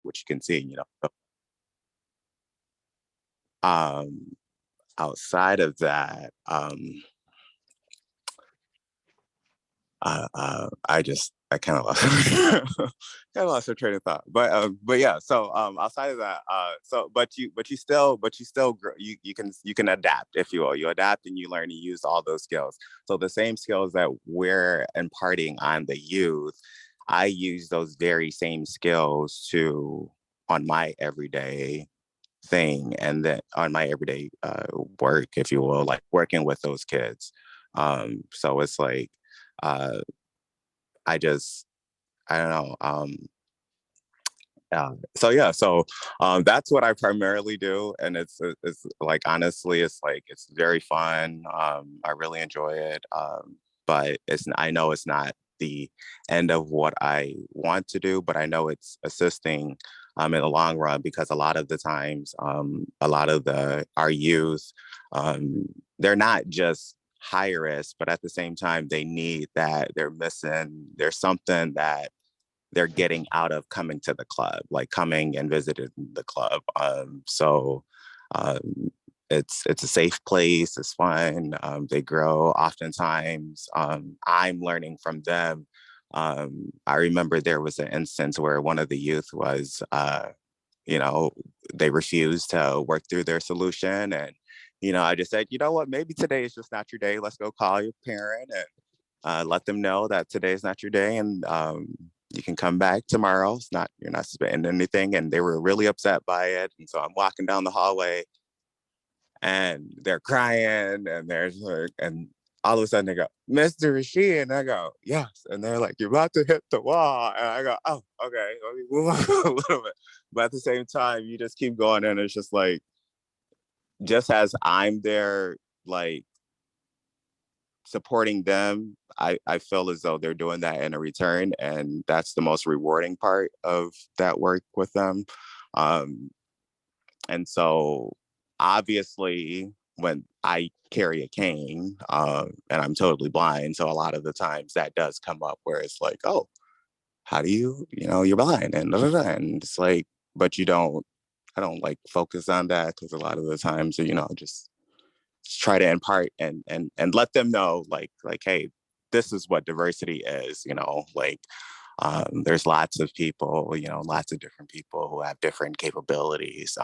which you can see, Um, outside of that, I kind of lost kind of lost a train of thought, but yeah. So outside of that, but you still grow. You can adapt, if you will. You adapt and you learn to use all those skills. So the same skills that we're imparting on the youth, I use those very same skills to on my everyday thing, and then on my everyday work, if you will, like working with those kids. So it's like uh, I just I don't know. So yeah, so that's what I primarily do, and it's like honestly, it's like it's very fun. I really enjoy it, but it's I know it's not the end of what I want to do, but I know it's assisting in the long run because a lot of the times, a lot of the our youth, um, they're not just high risk, but at the same time, they need that they're missing. There's something that they're getting out of coming to the club, like coming and visiting the club. So um, it's a safe place. It's fun. They grow. Oftentimes, I'm learning from them. I remember there was an instance where one of the youth was, you know, they refused to work through their solution, and I just said, you know what, maybe today is just not your day. Let's go call your parent and let them know that today is not your day, and you can come back tomorrow. It's not You're not spending anything, and they were really upset by it. And so I'm walking down the hallway, and they're crying, and there's like, and all of a sudden they go, "Mr. Rashid," and I go, "Yes," and they're like, "You're about to hit the wall," and I go, "Oh, okay, let me move on a little bit." But at the same time, you just keep going, and it's just like, just as I'm there, like supporting them, I feel as though they're doing that in a return. And that's the most rewarding part of that work with them. Um, and so obviously, when I carry a cane and I'm totally blind, so a lot of the times that does come up where it's like, oh, how do you're blind and, da, da, da. And it's like, but I don't like focus on that because a lot of the times, just try to impart and let them know like hey, this is what diversity is, like there's lots of people, lots of different people who have different capabilities.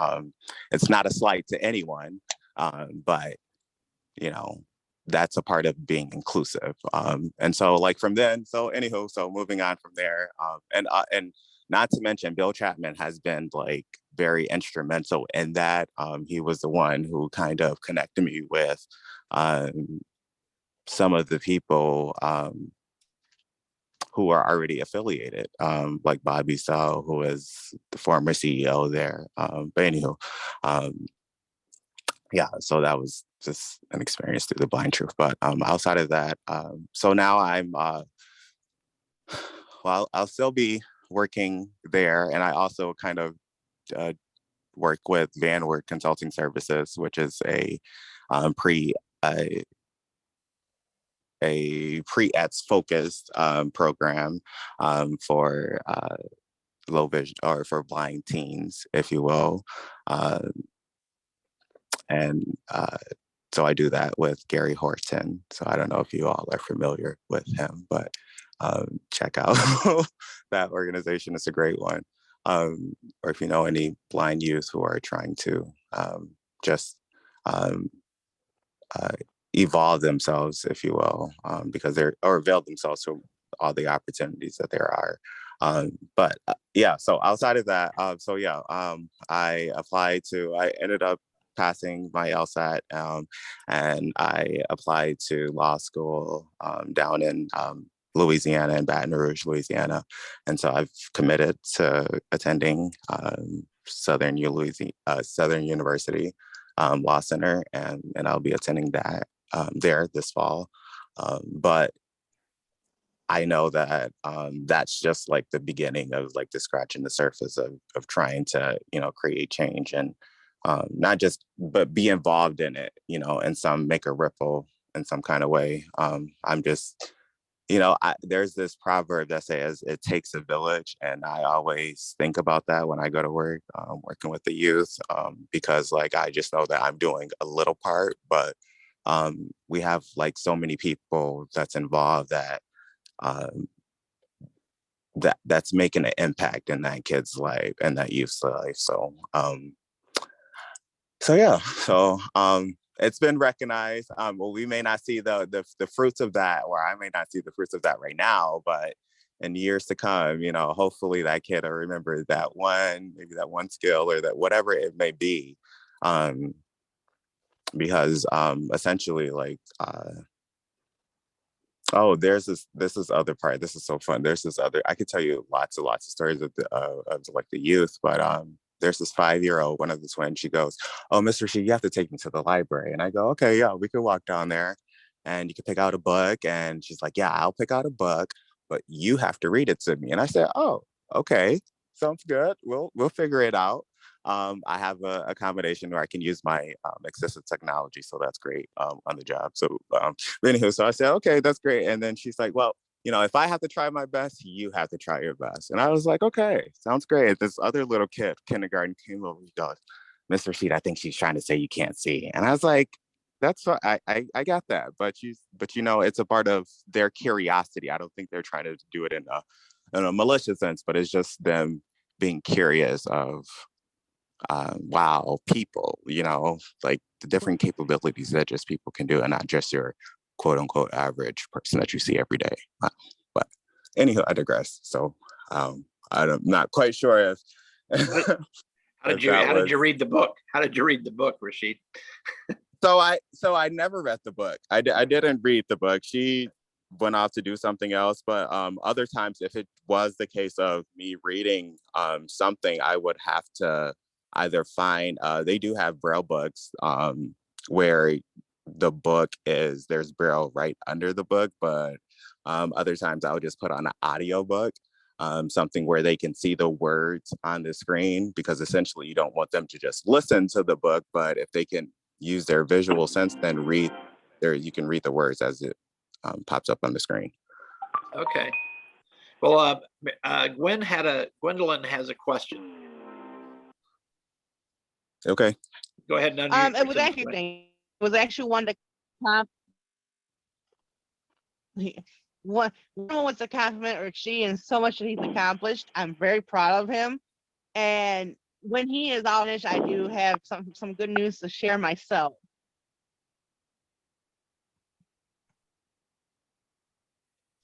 It's not a slight to anyone, but you know that's a part of being inclusive. And so like from then, so anywho, so moving on from there, and not to mention Bill Chapman has been like very instrumental in that. He was the one who kind of connected me with um, some of the people who are already affiliated, like Bobby Sell, who is the former CEO there. But anywho, um, yeah, so that was just an experience through the blind truth. But outside of that, so now well, I'll still be working there, and I also kind of uh, work with VanWork Consulting Services, which is a a pre-ETS focused program for low vision or for blind teens, if you will. Uh, and so I do that with Gary Horton. So I don't know if you all are familiar with him, but check out that organization. It's a great one. Or if you know any blind youth who are trying to just um, uh, evolve themselves, if you will, because they're or avail themselves to all the opportunities that there are. But yeah, so outside of that, so yeah, I ended up passing my LSAT, and I applied to law school down in Louisiana, in Baton Rouge, Louisiana. And so I've committed to attending Southern University Law Center, and I'll be attending that there this fall. But I know that that's just like the beginning of like the scratching the surface of trying to create change, and not just but be involved in it, and some make a ripple in some kind of way. I'm just there's this proverb that says it takes a village, and I always think about that when I go to work, working with the youth, because like I just know that I'm doing a little part, but we have like so many people that's involved that um, that's making an impact in that kid's life and that youth's life. So yeah, it's been recognized. Well, we may not see the fruits of that, or I may not see the fruits of that right now, but in years to come, hopefully that kid will remember maybe that one skill or that whatever it may be, um, because essentially, like, oh, this is other part. This is so fun. There's this other. I could tell you lots and lots of stories of like the youth, but there's this 5-year-old, one of the twins. She goes, "Oh, Mr. She, you have to take me to the library." And I go, "Okay, yeah, we could walk down there, and you can pick out a book." And she's like, "Yeah, I'll pick out a book, but you have to read it to me." And I said, "Oh, okay, sounds good. We'll figure it out." I have a accommodation where I can use my assistive technology, so that's great on the job. So anywho, so I said, okay, that's great. And then she's like, well, if I have to try my best, you have to try your best. And I was like, okay, sounds great. This other little kid, kindergarten, came over. He goes, Mr. Sheet, I think she's trying to say you can't see. And I was like, that's what I got that. But it's a part of their curiosity. I don't think they're trying to do it in a malicious sense, but it's just them being curious of wow, people, like the different capabilities that just people can do, and not just your quote unquote average person that you see every day. But anyhow, I digress. So I'm not quite sure if how did you read the book? How did you read the book, Rashid? So I never read the book. I didn't read the book. She went off to do something else. But other times, if it was the case of me reading something, I would have to either find. They do have Braille books where the book there's Braille right under the book, but other times I would just put on an audio book. Something where they can see the words on the screen, because essentially you don't want them to just listen to the book, but if they can use their visual sense, then you can read the words as it pops up on the screen. Okay. Well, Gwendolyn has a question. Okay. Go ahead. It was actually one to one was a compliment, or she, and so much that he's accomplished. I'm very proud of him. And when he is out, I do have some good news to share myself.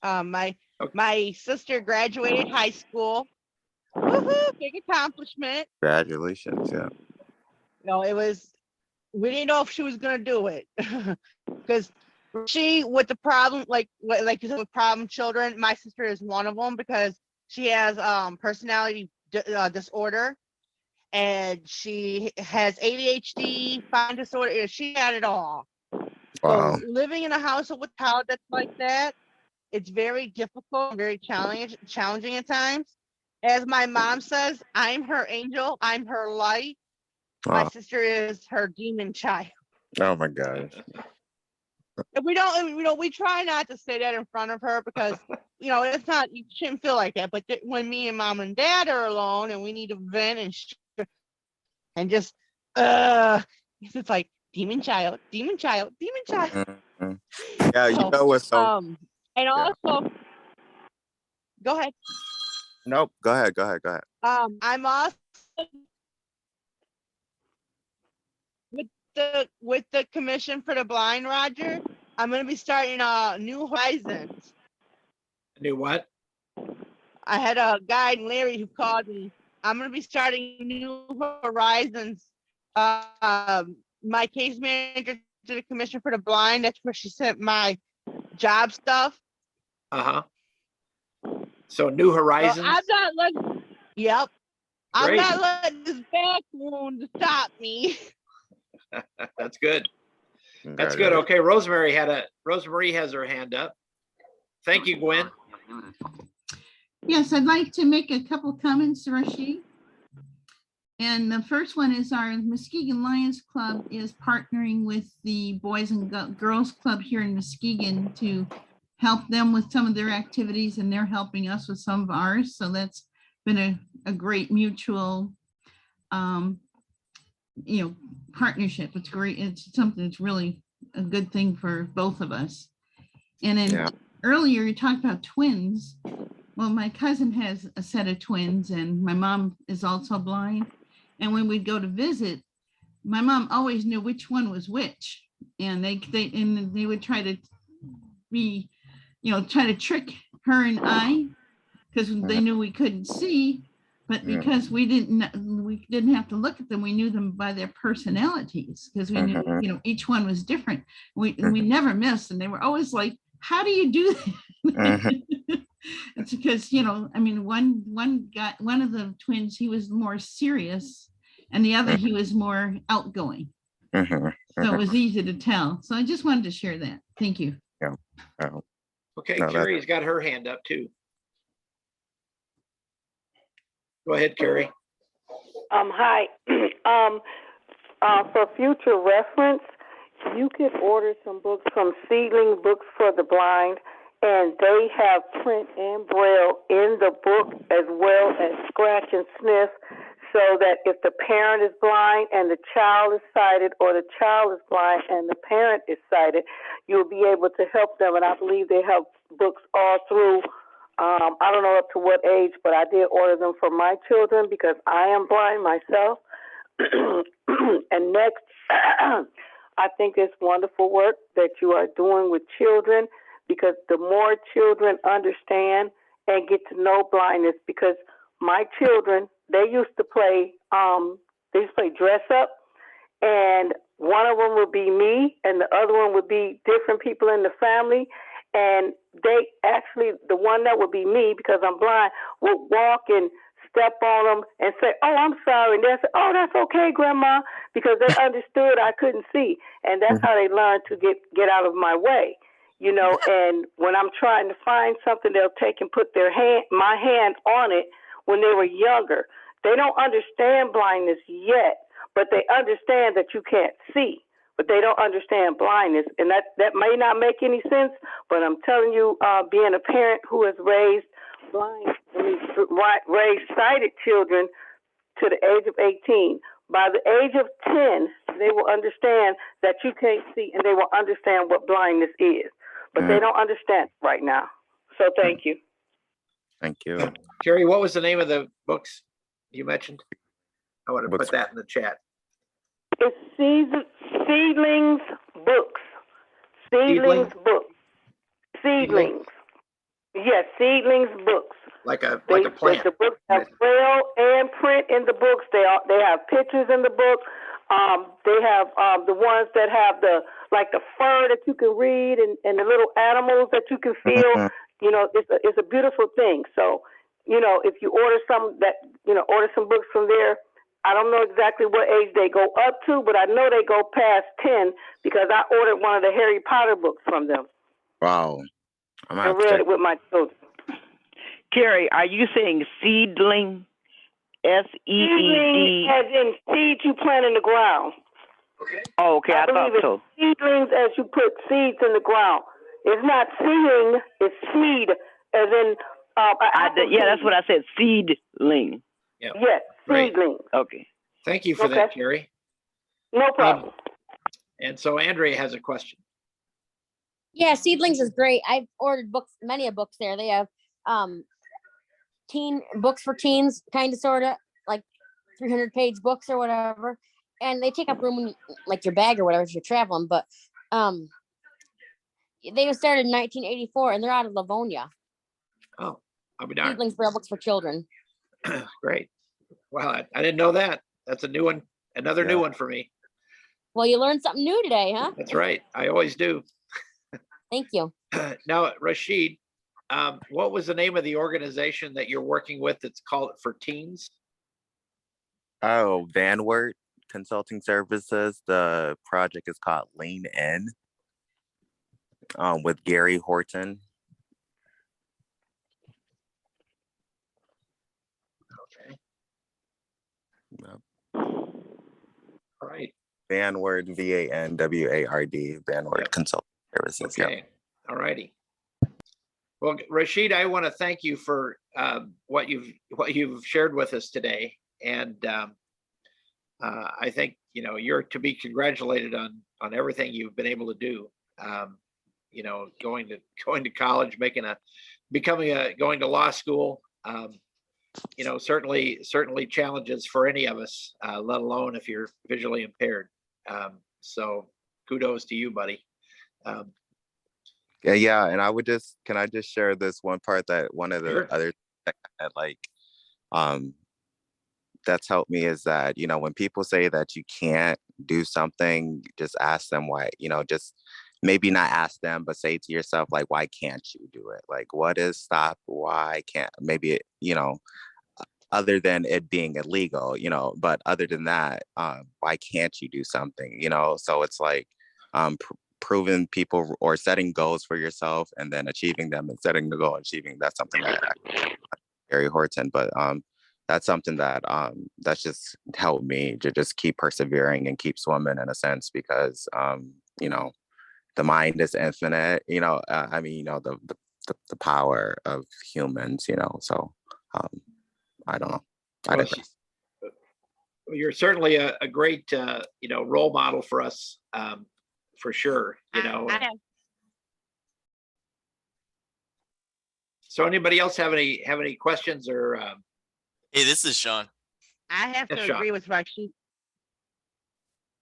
My sister graduated high school. Woohoo! Big accomplishment. Congratulations! Yeah. We didn't know if she was gonna do it because she, with the problem, like you said, with problem children, my sister is one of them, because she has personality disorder, and she has ADHD, fine disorder. She had it all. Wow. So living in a household with a child that's like that, it's very difficult, very challenging at times. As my mom says, I'm her angel, I'm her light. My sister is her demon child. Oh my gosh. We try not to say that in front of her, because it's not, you shouldn't feel like that. But when me and mom and dad are alone and we need to vent and just it's like demon child. Mm-hmm. Yeah, what's so and also go ahead. Nope, go ahead. I'm also with the Commission for the Blind, Roger. I'm going to be starting New Horizons. New what? I had a guy, Larry, who called me. I'm going to be starting New Horizons. My case manager to the Commission for the Blind, that's where she sent my job stuff. So New Horizons. I'm not letting. Yep. Great. I'm not letting this back wound stop me. That's good. That's good. Okay, Rosemary has her hand up. Thank you, Gwen. Yes, I'd like to make a couple comments, Rashid. And the first one is our Muskegon Lions Club is partnering with the Boys and Girls Club here in Muskegon to help them with some of their activities and they're helping us with some of ours. So that's been a great mutual, partnership. It's great. It's something that's really a good thing for both of us. And then earlier you talked about twins. Well, my cousin has a set of twins and my mom is also blind. And when we'd go to visit, my mom always knew which one was which. And they would try to try to trick her and I, because they knew we couldn't see, but because we didn't have to look at them, we knew them by their personalities, because we knew, each one was different. We never missed, and they were always like, how do you do that? It's because, one of the twins, he was more serious, and the other, he was more outgoing. So it was easy to tell. So I just wanted to share that. Thank you. Yeah. Okay, Carrie's got her hand up too. Go ahead, Carrie. Hi. For future reference, you could order some books from Seedling Books for the Blind, and they have print and braille in the book as well as scratch and sniff, so that if the parent is blind and the child is sighted, or the child is blind and the parent is sighted, you'll be able to help them. And I believe they have books all through, I don't know up to what age, but I did order them for my children because I am blind myself. And next, I think it's wonderful work that you are doing with children, because the more children understand and get to know blindness, because my children, they used to play dress up, and one of them would be me and the other one would be different people in the family. And they actually, the one that would be me, because I'm blind, would walk and step on them and say, oh, I'm sorry. And they'll say, oh, that's okay, Grandma, because they understood I couldn't see. And that's how they learned to get out of my way, And when I'm trying to find something, they'll take and put my hand on it when they were younger. They don't understand blindness yet, but they understand that you can't see, but they don't understand blindness. And that may not make any sense, but I'm telling you, being a parent who has raised sighted children to the age of 18, by the age of 10, they will understand that you can't see, and they will understand what blindness is, but they don't understand right now. So thank you. Thank you. Carrie, what was the name of the books you mentioned? I want to put that in the chat. It's Seedlings Books. Seedlings Books. Seedlings. Yes, Seedlings Books. Like a plant. The books have braille and print in the books. They have pictures in the book. They have the ones that have the fur that you can read, and the little animals that you can feel. It's a beautiful thing. So, if you order some books from there, I don't know exactly what age they go up to, but I know they go past 10 because I ordered one of the Harry Potter books from them. Wow. And read it with my children. Carrie, are you saying seedling? S-E-E-D? Seedling as in seeds you plant in the ground. Okay. Oh, okay, I thought it's so. Seedlings as you put seeds in the ground. It's not seeding, it's seed as in that's what I said, seedling. Yep. Yes, Great. seedlings. Okay. Thank you for that, Carrie. No problem. And so Andrea has a question. Yeah, Seedlings is great. I've ordered many books there. They have teen books for teens, kind of, sort of, like 300-page books or whatever. And they take up room in like your bag or whatever if you're traveling. But they were started in 1984, and they're out of Livonia. Oh, I'll be darned. Seedlings Braille books for children. Great. Wow, I didn't know that. That's a new one. Another new one for me. Well, you learned something new today, huh? That's right. I always do. Thank you. Now, Rashid, what was the name of the organization that you're working with that's called for teens? Oh, Vanward Consulting Services. The project is called Lean In, with Gary Horton. Okay. Yep. All right. Vanward, Vanward, Vanward Yep. Consulting Services. Okay. Yep. All righty. Well, Rashid, I want to thank you for what you've shared with us today, and I think you're to be congratulated on everything you've been able to do. Going to college, going to law school. Certainly challenges for any of us, let alone if you're visually impaired. So kudos to you, buddy. Yeah, and can I just share this one part that one of the Sure. other that that's helped me is that, when people say that you can't do something, just ask them why, just maybe not ask them, but say to yourself, like, why can't you do it? Like, what is stop? Why can't, maybe, other than it being illegal, but other than that, why can't you do something, So it's like, proving people or setting goals for yourself and then achieving them and setting the goal and achieving, that's something that very important, but that's something that that's just helped me to just keep persevering and keep swimming in a sense, because the mind is infinite, the power of humans, so I don't know. Well, you're certainly a great role model for us, for sure. So anybody else have any questions or? Hey, this is Sean. I have Yes, to Sean. agree with Rashid.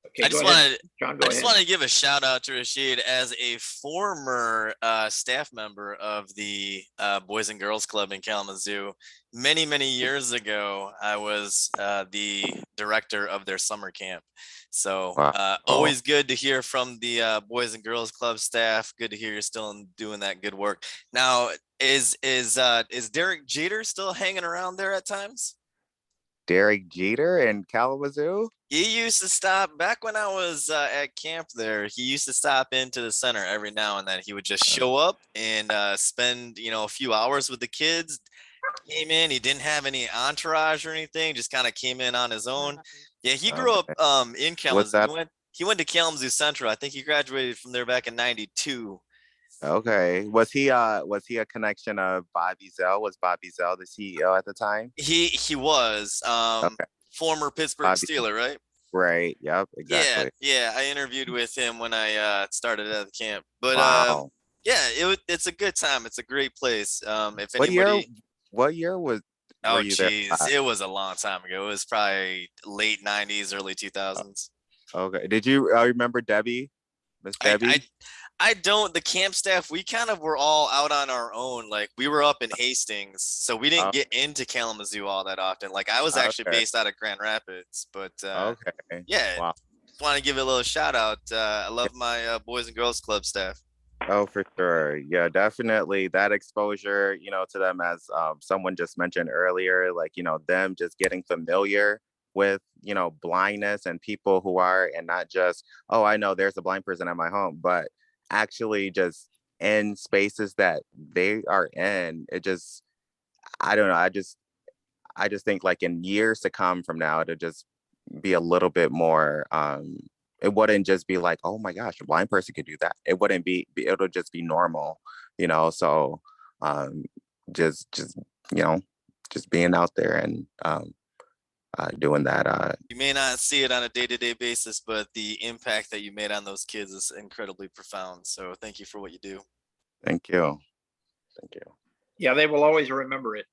Okay, I go just ahead. wanted John, go I just ahead. want to give a shout out to Rashid as a former staff member of the Boys and Girls Club in Kalamazoo. Many, many years ago, I was the director of their summer camp. So always good to hear from the Boys and Girls Club staff. Good to hear you're still doing that good work. Now, is Derek Jeter still hanging around there at times? Derek Jeter in Kalamazoo? He used to stop back when I was at camp there. He used to stop into the center every now and then. He would just show up and spend, a few hours with the kids. Came in, he didn't have any entourage or anything, just kind of came in on his own. Yeah, he grew up in Kalamazoo. He went to Kalamazoo Central. I think he graduated from there back in '92. Okay. Was he a connection of Bobby Zell? Was Bobby Zell the CEO at the time? He was former Pittsburgh Steeler, right? Right. Yep. Exactly. Yeah. I interviewed with him when I started at the camp. But wow. Yeah, it's a good time. It's a great place. If What anybody, what year were you there? It was a long time ago. It was probably late '90s, early 2000s. Okay. Did you remember Debbie? Miss Debbie? I don't. The camp staff, we kind of were all out on our own. Like we were up in Hastings, so we didn't get into Kalamazoo all that often. Like I was actually based out of Grand Rapids, but okay. Yeah. Wow. Just want to give it a little shout out. I love my Boys and Girls Club staff. Oh, for sure. Yeah, definitely that exposure, to them, as someone just mentioned earlier, like, them just getting familiar with, blindness and people who are, and not just, oh, I know there's a blind person at my home, but actually just in spaces that they are in. It just, I don't know. I just think like in years to come from now, it'll just be a little bit more, it wouldn't just be like, oh my gosh, a blind person could do that. It wouldn't be, it'll just be normal, so just just being out there and doing that. You may not see it on a day-to-day basis, but the impact that you made on those kids is incredibly profound. So thank you for what you do. Thank you. Yeah, they will always remember it.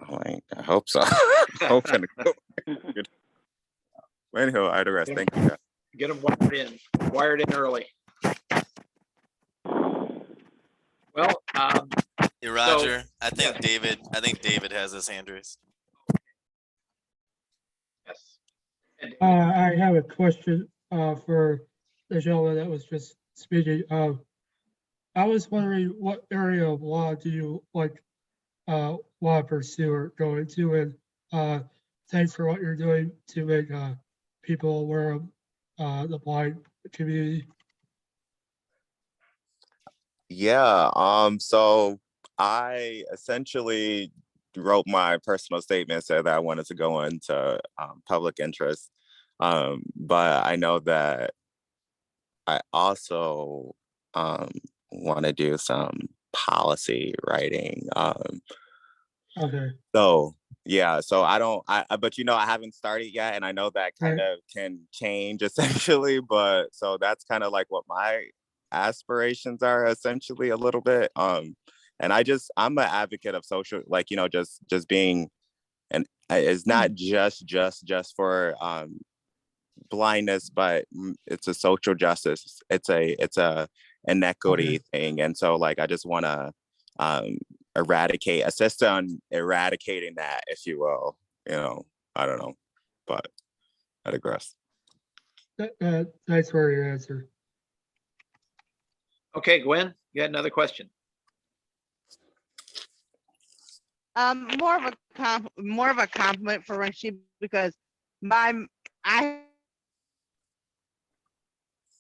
Oh, I hope so. Anyhow, I digress. Thank you. Get them wired in early. Well, hey, Roger, I think David has his hand raised. Yes. I have a question for the gentleman that was just speaking. I was wondering what area of law do you want to pursue or go into, and thanks for what you're doing to make people aware of the blind community. Yeah. So I essentially wrote my personal statement, said that I wanted to go into public interest, but I know that I also want to do some policy writing. Okay. So yeah, so but I haven't started yet, and I know that kind Right. of can change essentially, but so that's kind of like what my aspirations are essentially a little bit. And I'm an advocate of social, like, just being, and it's not just for blindness, but it's a social justice. It's a inequity thing, and so like I just want to um assist on eradicating that, if you will. I don't know, but I digress. Thanks for your answer. Okay, Gwen, you had another question. More of a compliment for Rashid, because I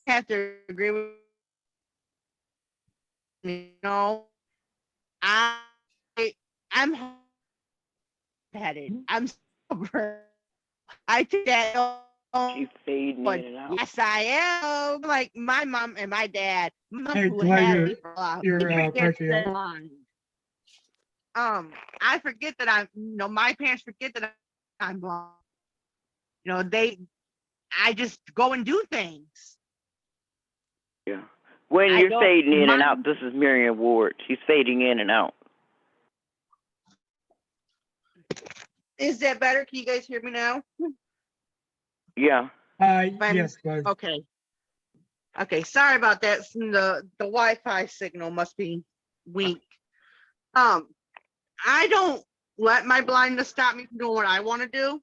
have to agree with I I'm headed. I'm sober. I take that. She's fading But in and out. yes, I am. Like my mom and my dad. My mom Hey, who Glenn, had you're- me for a while, you're, he forgets breaking that up. I forget that my parents forget that I'm blind. I just go and do things. Yeah. When I you're don't fading in and out, mind. this is Miriam Ward. She's fading in and out. Is that better? Can you guys hear me now? Yeah. Yes, Glenn. Okay. Okay, sorry about that. The Wi-Fi signal must be weak. I don't let my blindness stop me from doing what I want to do.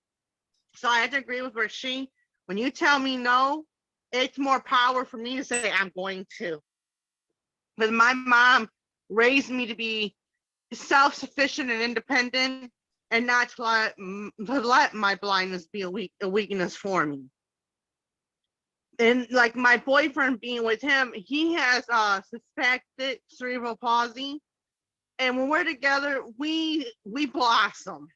So I have to agree with Rashid. When you tell me no, it's more power for me to say I'm going to. But my mom raised me to be self-sufficient and independent, and not to let my blindness be a weakness for me. And like my boyfriend, being with him, he has suspected cerebral palsy, and when we're together, we blossom.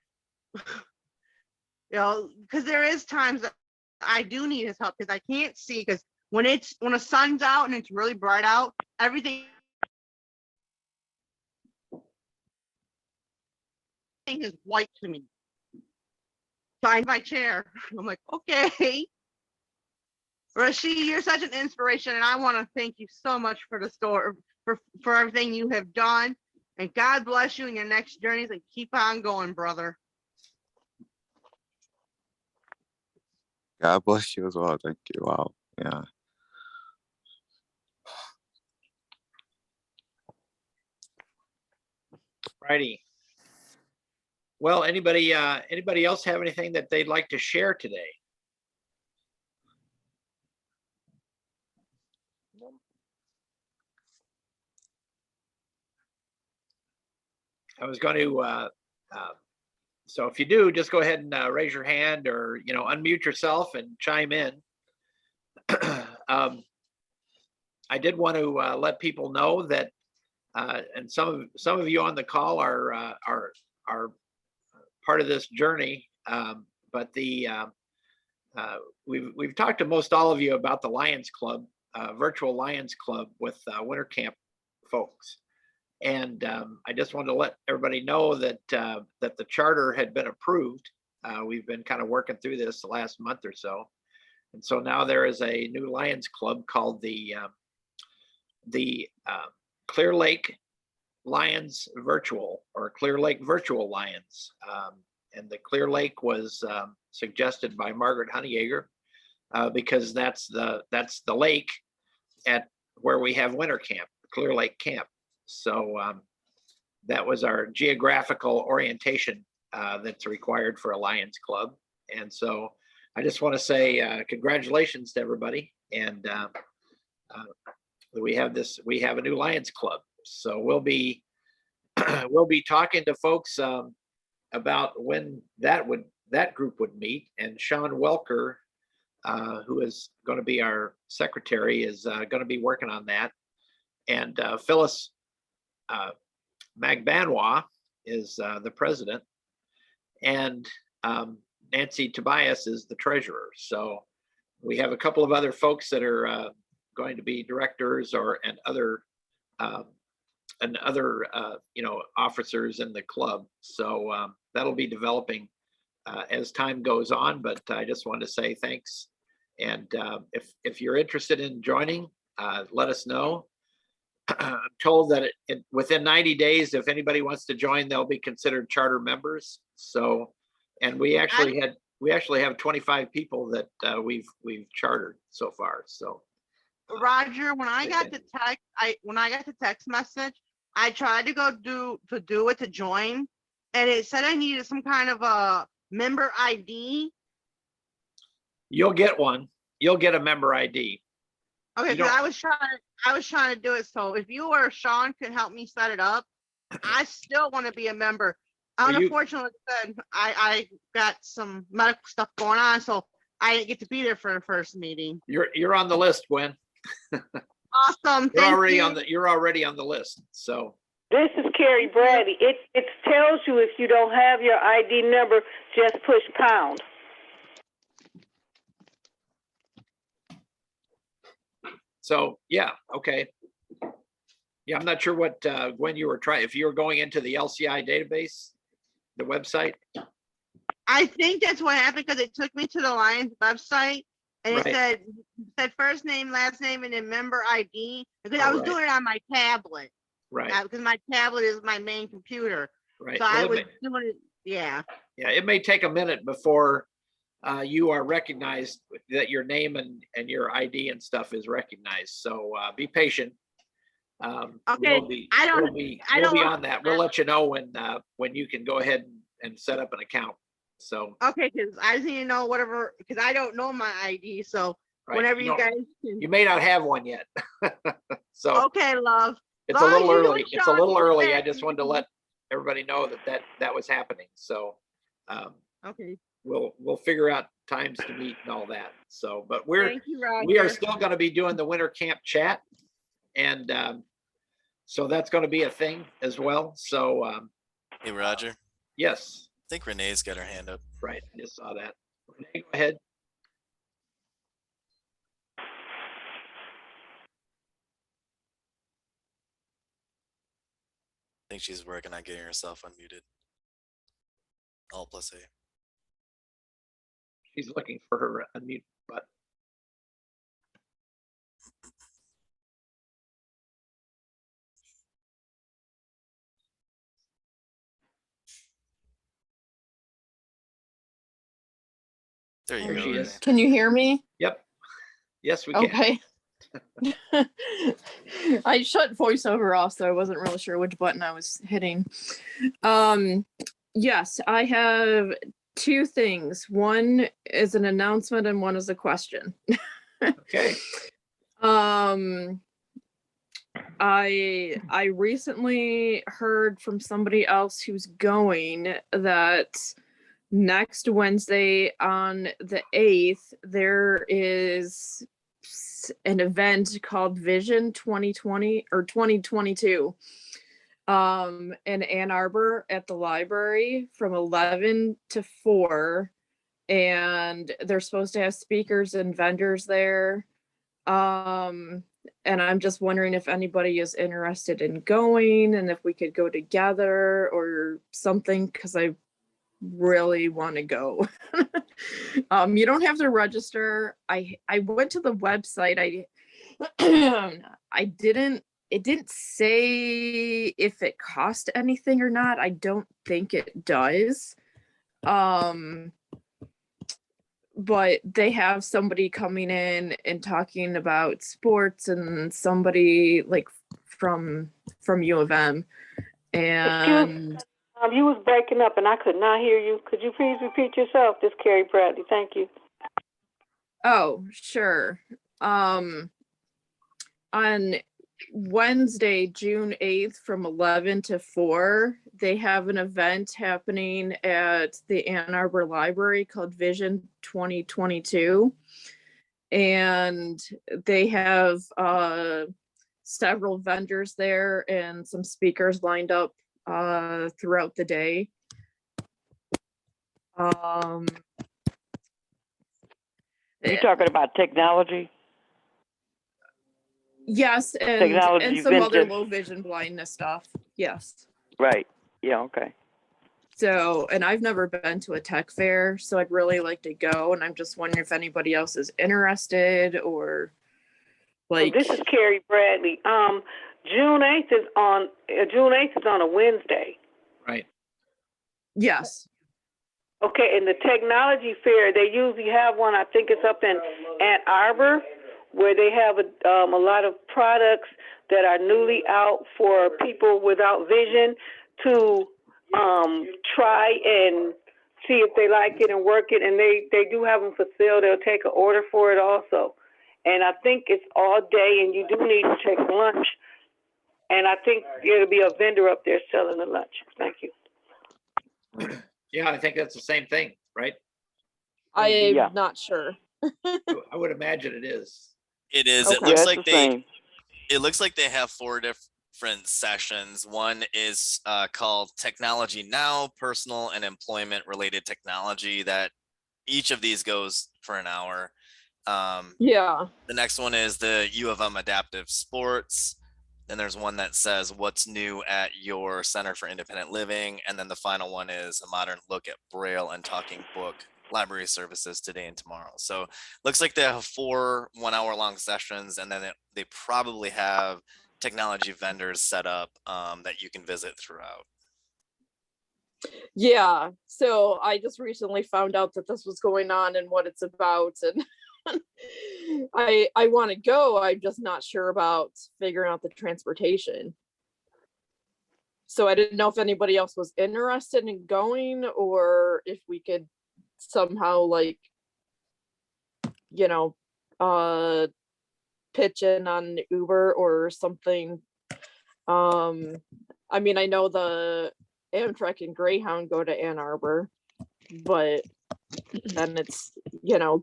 Because there is times that I do need his help, because I can't see, because when the sun's out and it's really bright out, everything is white to me. So I my chair. I'm like, okay. Rashid, you're such an inspiration, and I want to thank you so much for the story, for everything you have done. And God bless you in your next journeys, and keep on going, brother. God bless you as well. Thank you. Wow. Yeah. Righty. Well, anybody else have anything that they'd like to share today? I was going to, so if you do, just go ahead and raise your hand, or, unmute yourself and chime in. I did want to let people know that, and some of you on the call are part of this journey, but we've talked to most all of you about the Lions Club, virtual Lions Club with winter camp folks. And I just wanted to let everybody know that that the charter had been approved. We've been kind of working through this the last month or so, and so now there is a new Lions Club called the Clear Lake Lions Virtual, or Clear Lake Virtual Lions. And the Clear Lake was suggested by Margaret Honeyegger because that's the lake at where we have winter camp, Clear Lake Camp. So that was our geographical orientation that's required for a Lions Club. And so I just want to say congratulations to everybody. And we have a new Lions Club. So we'll be talking to folks about when that group would meet. And Sean Welker, who is going to be our secretary, is going to be working on that. And Phyllis Magbanwa is the president, and Nancy Tobias is the treasurer. So we have a couple of other folks that are going to be directors and other and other, officers in the club. So that'll be developing as time goes on, but I just wanted to say thanks. And if you're interested in joining, let us know. I'm told that within 90 days, if anybody wants to join, they'll be considered charter members. So, and we actually have 25 people that we've chartered so far. So, Roger, when I got the text message, I tried to do it to join, and it said I needed some kind of a member ID. you'll get one. You'll get a member ID. Okay, You because don't- I was trying to do it. So if you or Sean can help me set it up, I still want to be a member. Well, you- Unfortunately, I got some medical stuff going on, so I didn't get to be there for the first meeting. You're on the list, Gwen. Awesome. You're Thank already you. on the list. So This is Carrie Bradley. It tells you if you don't have your ID number, just push pound. yeah, okay. Yeah, I'm not sure what Gwen you were trying. If you were going into the LCI database, the website. I think that's what happened because it took me to the Lions website and Right. it said first name, last name, and then member ID. Because I was Right. doing it on my tablet. Right. Because my tablet is my main computer. Right. So I Well, was doing it. Yeah. yeah, it may take a minute before you are recognized, that your name and your ID and stuff is recognized. So be patient. Okay, We'll be want- on that. We'll let you know when you can go ahead and set up an account. So Okay, because I just need to know whatever, because I don't know my ID. So right, whenever you you don't- guys can. you may not have one yet. So Okay, love. it's a long as little you early. and It's a Sean little can early. stay I at just wanted to the let everybody know that was happening. So Okay. we'll figure out times to meet and all that. So, but we are Thank you, Roger. still going to be doing the winter camp chat, and so that's going to be a thing as well. So Hey, Roger. yes, I think Renee's got her hand up. right. I just saw that. Renee, go ahead. I think she's working on getting herself unmuted. Alt plus A. She's looking for her unmute button. There you There go. she Renee. is. Can you hear me? Yep. Yes, we can. Okay. I shut voiceover off, so I wasn't really sure which button I was hitting. Yes, I have two things. One is an announcement and one is a question. Okay. I recently heard from somebody else who's going that next Wednesday on the 8th, there is an event called Vision 2020 or 2022 in Ann Arbor at the library from 11 to 4. And they're supposed to have speakers and vendors there. And I'm just wondering if anybody is interested in going and if we could go together or something, because I really want to go. You don't have to register. I went to the website. It didn't say if it cost anything or not. I don't think it does. But they have somebody coming in and talking about sports and somebody like from U of M. And You was breaking up and I could not hear you. Could you please repeat yourself? This is Carrie Bradley. Thank you. oh, sure. On Wednesday, June 8th from 11 to 4, they have an event happening at the Ann Arbor Library called Vision 2022. And they have several vendors there and some speakers lined up throughout the day. You talking about technology? Yes, and Technology some other vendors. low vision blindness stuff. Yes. Right. Yeah. Okay. So, and I've never been to a tech fair, so I'd really like to go. And I'm just wondering if anybody else is interested or like. This is Carrie Bradley. June 8th is on a Wednesday. Right. Yes. Okay, and the technology fair, they usually have one, I think it's up in Ann Arbor, where they have a lot of products that are newly out for people without vision to try and see if they like it and work it. And they do have them for sale. They'll take an order for it also. And I think it's all day, and you do need to take lunch. And I think there'll be a vendor up there selling the lunch. Thank you. Yeah, I think that's the same thing, right? I'm Yeah. not sure. I would imagine it is. It is. Okay. It looks Yeah, like it's the same. it looks like they have 4 different sessions. One is called Technology Now, Personal and Employment Related Technology, that each of these goes for an hour. Yeah. The next one is the U of M Adaptive Sports. Then there's one that says what's new at your Center for Independent Living. And then the final one is a modern look at Braille and talking book library services today and tomorrow. So looks like they have 4 1-hour-long sessions, and then they probably have technology vendors set up that you can visit throughout. Yeah. So I just recently found out that this was going on and what it's about, and I want to go. I'm just not sure about figuring out the transportation. So I didn't know if anybody else was interested in going, or if we could somehow, like, pitch in on Uber or something. I mean, I know the Amtrak and Greyhound go to Ann Arbor, but then it's,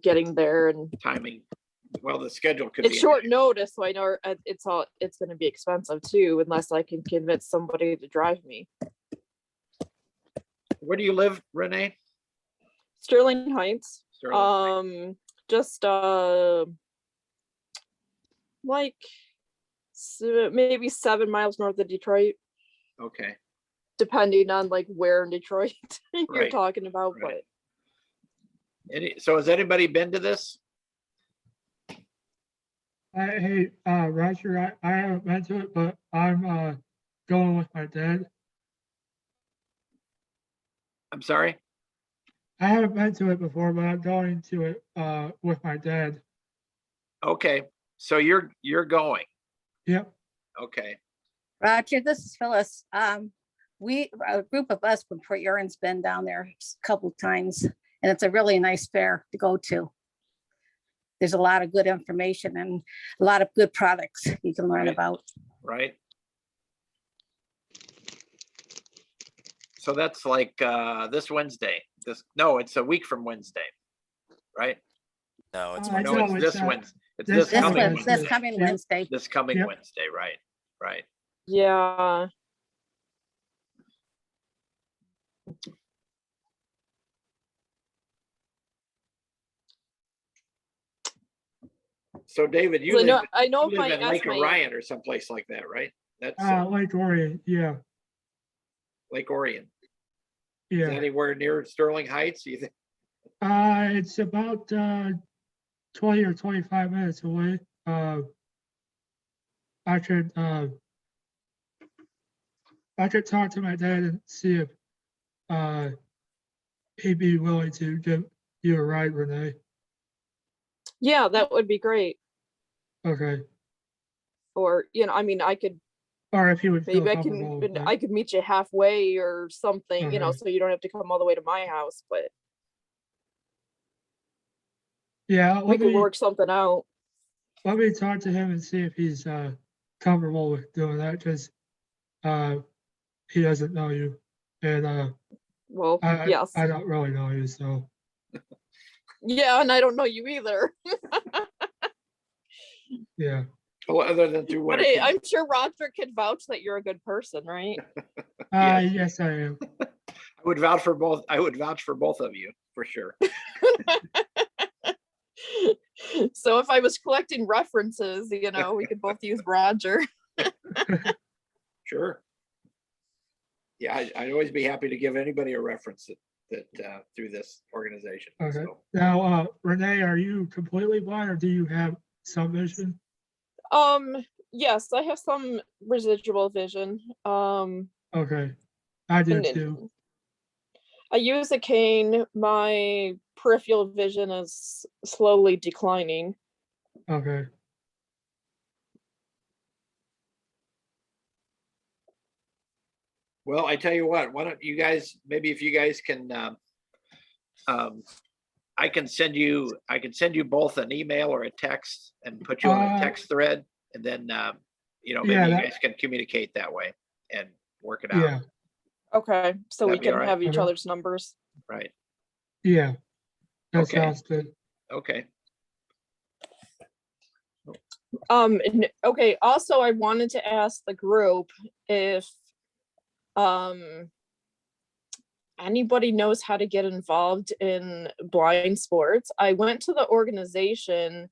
getting there, and Timing. Well, the schedule could it's be. short notice, so I know it's going to be expensive too, unless I can convince somebody to drive me. Where do you live, Renee? Sterling Heights. Sterling. Just like maybe 7 miles north of Detroit, Okay. depending on like where in Detroit you're Right. talking about. Right. So has anybody been to this? Hey, Roger, I haven't been to it, but I'm going with my dad. I'm sorry? I haven't been to it before, but I'm going to it with my dad. Okay, so you're going. Yep. Okay. Roger, this is Phyllis. A group of us from Fort Erin's been down there a couple of times, and it's a really nice fair to go to. There's a lot of good information and a lot of good products you can learn Right. about. Right. So that's like this Wednesday. It's a week from Wednesday, right? No, it's I No, know it's it's this not. Wednesday. It's This this coming Wednesday. This Wednesday. coming Yep. Wednesday. This coming Yep. Wednesday, right? Right. Yeah. So David, you So I live, know you if live I in ask Lake my Orion or someplace like that, right? That's Lake Orion, yeah, Lake Orion. Is yeah. that anywhere near Sterling Heights? You think? It's about 20 or 25 minutes away. I could talk to my dad and see if he'd be willing to give you a ride, Renee. Yeah, that would be great. Okay. Or, I mean, I could, Or if you would feel maybe comfortable with I could meet you halfway or something, Uh-huh. so you don't have to come all the way to my house, but yeah, we could work something out. let me talk to him and see if he's comfortable with doing that, because he doesn't know you, and Well, I yes. I don't really know you, so Yeah, and I don't know you either. yeah. Well, other than through what? But hey, I'm sure Roger could vouch that you're a good person, right? Yes, I am. I would vouch for both. I would vouch for both of you for sure. So if I was collecting references, you know, we could both use Roger. Sure. Yeah, I'd always be happy to give anybody a reference that through this organization. Okay. So, Now, Renee, are you completely blind or do you have some vision? Yes, I have some residual vision. Okay. I do too. I use a cane. My peripheral vision is slowly declining. Okay. well, I tell you what, why don't you guys, maybe if you guys can, I can send you both an email or a text and put you on a text thread, and then maybe Yeah, you guys can communicate that way and work it out. Yeah. Okay, so we That'd be all can right. have each Okay. other's numbers. Right. Yeah. That Okay. sounds good. Okay. Okay, also I wanted to ask the group if anybody knows how to get involved in blind sports. I went to the organization,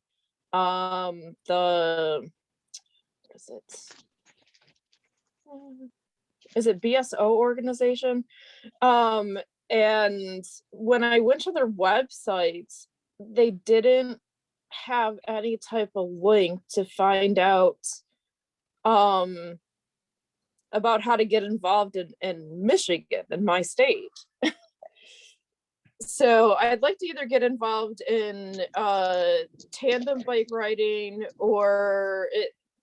is it BSO organization? And when I went to their website, they didn't have any type of link to find out about how to get involved in Michigan, in my state. So I'd like to either get involved in tandem bike riding, or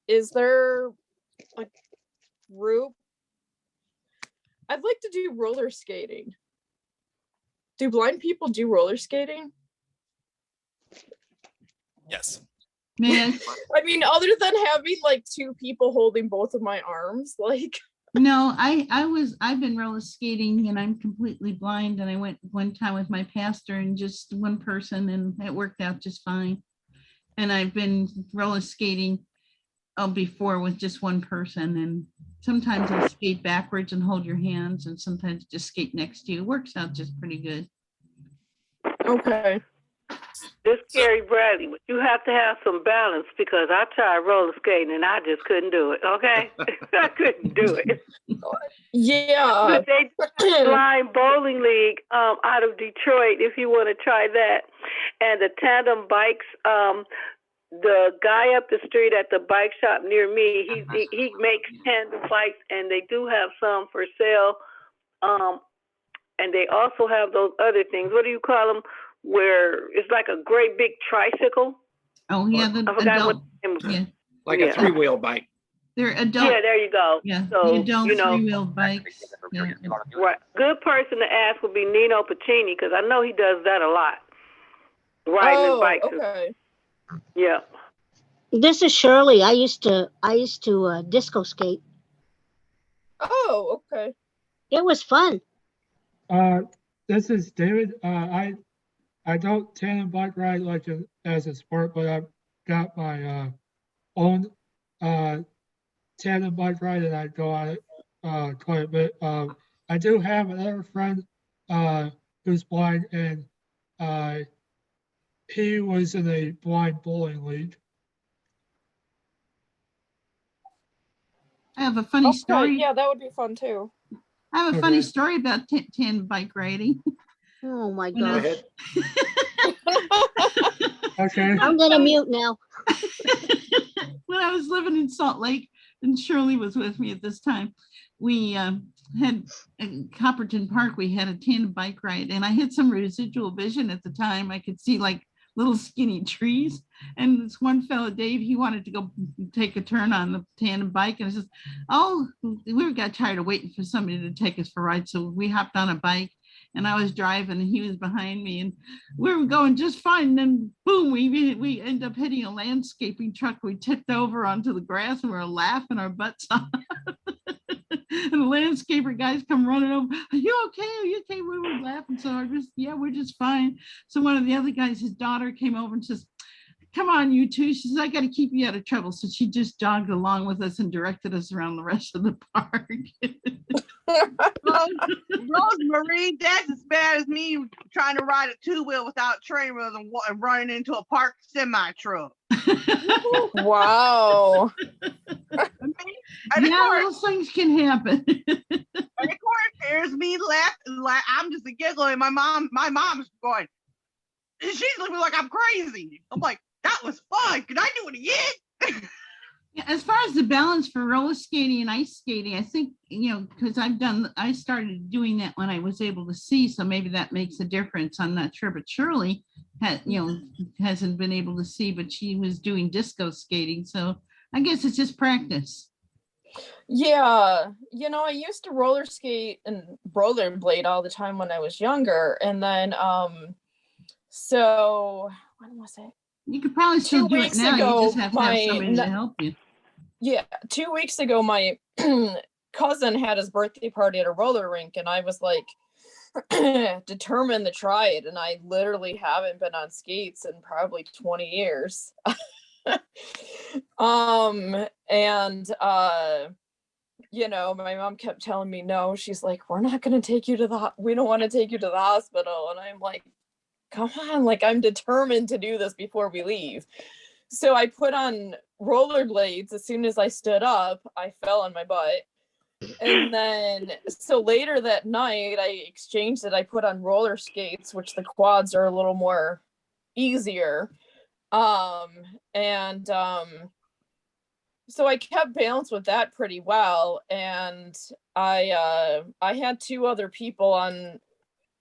is there a group? I'd like to do roller skating. Do blind people do roller skating? Yes. Man, I mean, other than having like two people holding both of my arms, like. no, I've been roller skating and I'm completely blind, and I went one time with my pastor and just one person, and it worked out just fine. And I've been roller skating before with just one person, and sometimes I skate backwards and hold your hands, and sometimes just skate next to you. It works out just pretty good. Okay. This Gary Bradley, but you have to have some balance, because I tried roller skating and I just couldn't do it. Okay, I couldn't do it. Yeah. They blind bowling league out of Detroit, if you want to try that, and the tandem bikes. The guy up the street at the bike shop near me, he makes tandem bikes, and they do have some for sale. And they also have those other things. What do you call them? Where it's like a great big tricycle. Oh yeah, the I forgot adult, what the name of it. yeah, Like a three-wheel bike. they're adult. Yeah, there you go. Yeah, So, the adult you know, three-wheel bikes. Yeah. right. Good person to ask would be Nino Pacini, because I know he does that a lot. Riding his bikes. Okay. Yeah. This is Shirley. I used to disco skate. Oh, okay. It was fun. This is David. I don't tandem bike ride like as a sport, but I've got my own tandem bike ride, and I go on it quite a bit. I do have another friend who's blind, and he was in a blind bowling league. I have a funny story. Yeah, that would be fun too. I have a funny story about tandem bike riding. Oh my Go God. ahead. Okay. I'm gonna mute now. When I was living in Salt Lake, and Shirley was with me at this time, we had in Copperton Park, we had a tandem bike ride, and I had some residual vision at the time. I could see like little skinny trees, and this one fellow, Dave, he wanted to go take a turn on the tandem bike, and I says, oh, we got tired of waiting for somebody to take us for a ride, so we hopped on a bike, and I was driving and he was behind me, and we were going just fine. And then boom, we end up hitting a landscaping truck. We tipped over onto the grass and we were laughing our butts off. And the landscaper guys come running over. Are you okay? Are you okay? We were laughing so hard. Yeah, we're just fine. So one of the other guys, his daughter came over and says, come on, you two. She says, I got to keep you out of trouble. So she just jogged along with us and directed us around the rest of the park. Rosemary, that's as bad as me trying to ride a two-wheel without train wheels and running into a parked semi truck. Wow. Yeah, those things can happen. And of course, there's me laughing. I'm just a giggle, and my mom's going. She's looking like I'm crazy. I'm like, that was fun. Can I do it again? Yeah, as far as the balance for roller skating and ice skating, I think, because I started doing that when I was able to see, so maybe that makes a difference. I'm not sure, but Shirley hasn't been able to see, but she was doing disco skating. So I guess it's just practice. Yeah, I used to roller skate and rollerblade all the time when I was younger. And then, so when was it? You could probably still do it now. You just have to have somebody to help you. Yeah, 2 weeks ago, my cousin had his birthday party at a roller rink, and I was like determined to try it. And I literally haven't been on skates in probably 20 years. My mom kept telling me no. She's like, we're not going to take you to we don't want to take you to the hospital. And I'm like, come on, like I'm determined to do this before we leave. So I put on rollerblades. As soon as I stood up, I fell on my butt. And then, so later that night, I exchanged it. I put on roller skates, which the quads are a little more easier. So I kept balance with that pretty well. And I had two other people on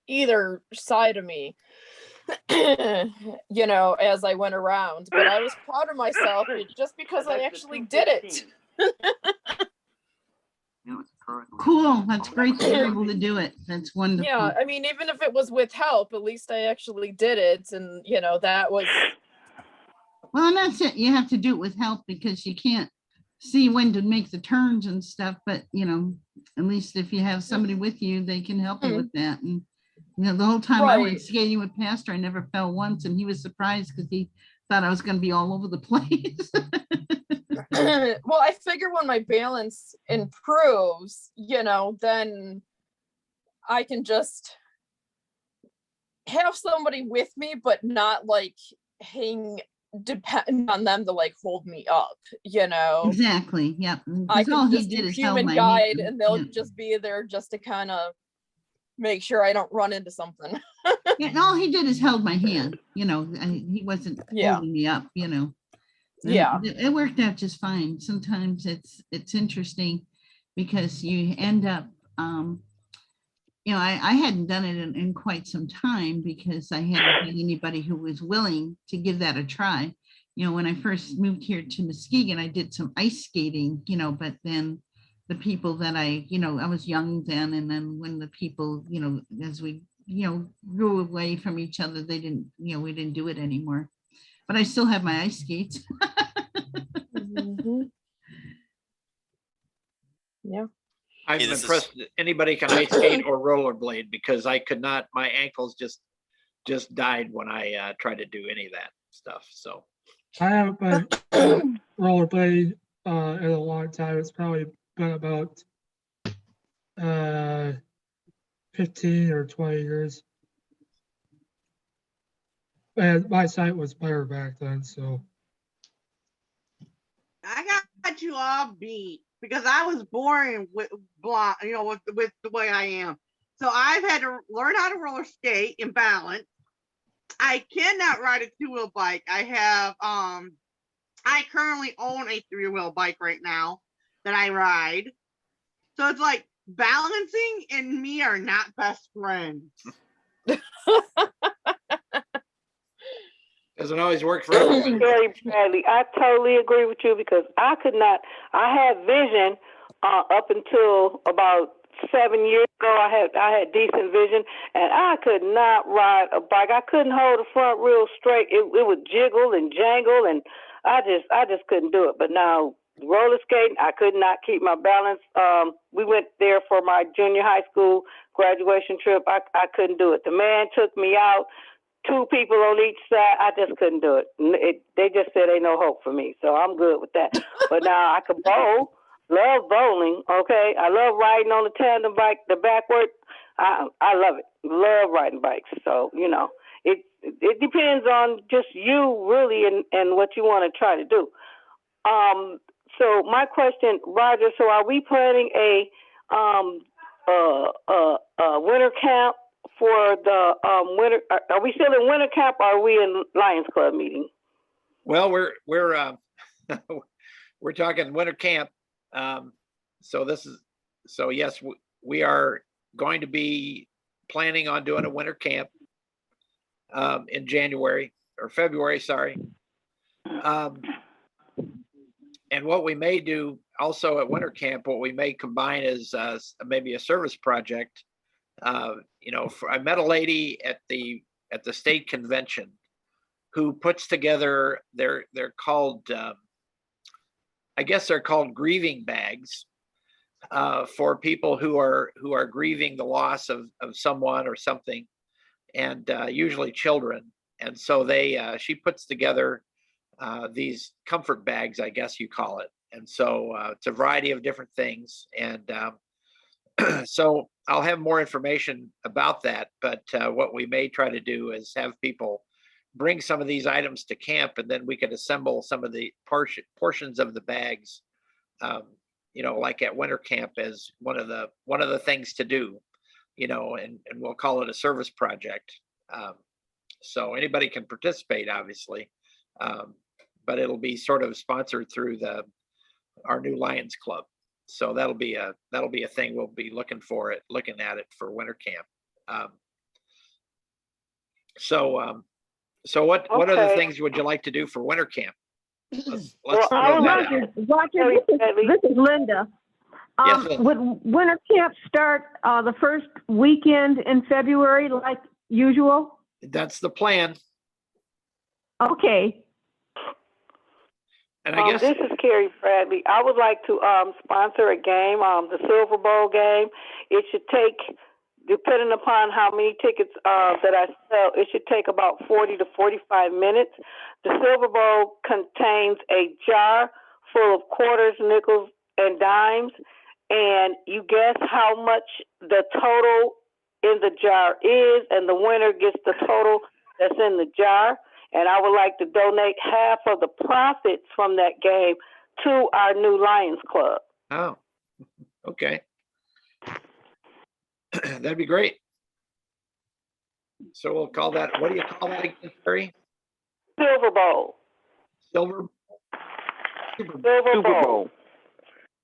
either side of me, as I went around, but I was proud of myself just because I actually did it. Cool. That's great that you're able to do it. That's wonderful. Yeah, I mean, even if it was with help, at least I actually did it. And, that was. Well, and that's it. You have to do it with help because you can't see when to make the turns and stuff. But, at least if you have somebody with you, they can help you with that. And, the whole time I went skating with Pastor, I never fell once. And he was surprised because he thought I was going to be all over the place. Well, I figure when my balance improves, then I can just have somebody with me, but not like depend on them to like hold me up, Exactly. Yep. I can all he just did do is held human my guide, hand. and they'll just be there just to kind of make sure I don't run into something. Yeah, and all he did is held my hand, he wasn't holding me up, And it worked out just fine. Sometimes it's interesting because you end up, I hadn't done it in quite some time because I hadn't had anybody who was willing to give that a try. When I first moved here to Muskegon, I did some ice skating, but then the people that I was young then, and then when the people, as we, grew away from each other, they didn't, we didn't do it anymore. But I still have my ice skates. Mm-hmm. Yeah. I'm impressed that anybody can ice skate or rollerblade because I could not. My ankles just died when I tried to do any of that stuff. So I haven't been rollerblade in a long time. It's probably been about 15 or 20 years. And my sight was better back then, so. I got you all beat because I was born with blind, with the way I am. So I've had to learn how to roller skate and balance. I cannot ride a two-wheel bike. I currently own a three-wheel bike right now that I ride. So it's like balancing and me are not best friends. doesn't always work for everybody. Very badly. I totally agree with you because I could not. I had vision up until about 7 years ago. I had decent vision, and I could not ride a bike. I couldn't hold the front wheel straight. It would jiggle and jangle, and I just couldn't do it. But now roller skating, I could not keep my balance. We went there for my junior high school graduation trip. I couldn't do it. The man took me out. 2 people on each side, I just couldn't do it. They just said ain't no hope for me, so I'm good with that. But now I can bowl, love bowling, okay? I love riding on the tandem bike, the backward. I love it, love riding bikes. So, you know, it depends on just you really and what you want to try to do. So my question, Roger, so are we planning a winter camp for the winter? Are we still in winter camp or are we in Lions Club meeting? Well, we're we're talking winter camp. So yes, we are going to be planning on doing a winter camp in January or February, sorry. And what we may do also at winter camp, what we may combine is maybe a service project. You know, I met a lady at the state convention who puts together, they're called, I guess they're called grieving bags for people who are grieving the loss of someone or something, and usually children. And so she puts together these comfort bags, I guess you call it. And so it's a variety of different things. And so I'll have more information about that. But what we may try to do is have people bring some of these items to camp, and then we could assemble some of the portions of the bags, you know, like at winter camp as one of the things to do, you know, and we'll call it a service project. So anybody can participate, obviously. But it'll be sort of sponsored through our new Lions Club. So that'll be a thing we'll be looking at it for winter camp. So what other things would you like to do for winter camp? Let's throw that out. Roger, this is Linda. Yes, Linda. Would winter camp start the first weekend in February like usual? That's the plan. Okay. And I guess this is Carrie Bradley. I would like to sponsor a game, the Silver Bowl game. It should take, depending upon how many tickets that I sell, it should take about 40 to 45 minutes. The Silver Bowl contains a jar full of quarters, nickels, and dimes, and you guess how much the total in the jar is, and the winner gets the total that's in the jar. And I would like to donate half of the profits from that game to our new Lions Club. Oh, okay. That'd be great. So we'll call that, what do you call that again, Terry? Silver Bowl. Silver Bowl.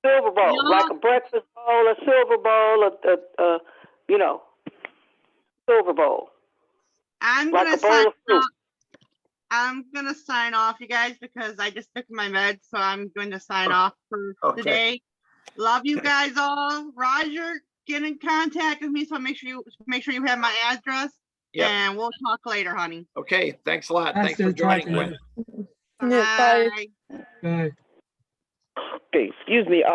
Silver Bowl, Yeah. like a breakfast bowl, a silver bowl, you know, Silver Bowl. I'm Like gonna a bowl sign of fruit. off. I'm gonna sign off, you guys, because I just took my meds, so I'm going to sign off for Okay. today. Love you guys all. Roger, get in contact with me, so make sure you have my address, Yep. and we'll talk later, honey. Okay. Thanks a lot. Nice Thanks for to talk joining. to you. Bye. Bye. Okay, excuse me,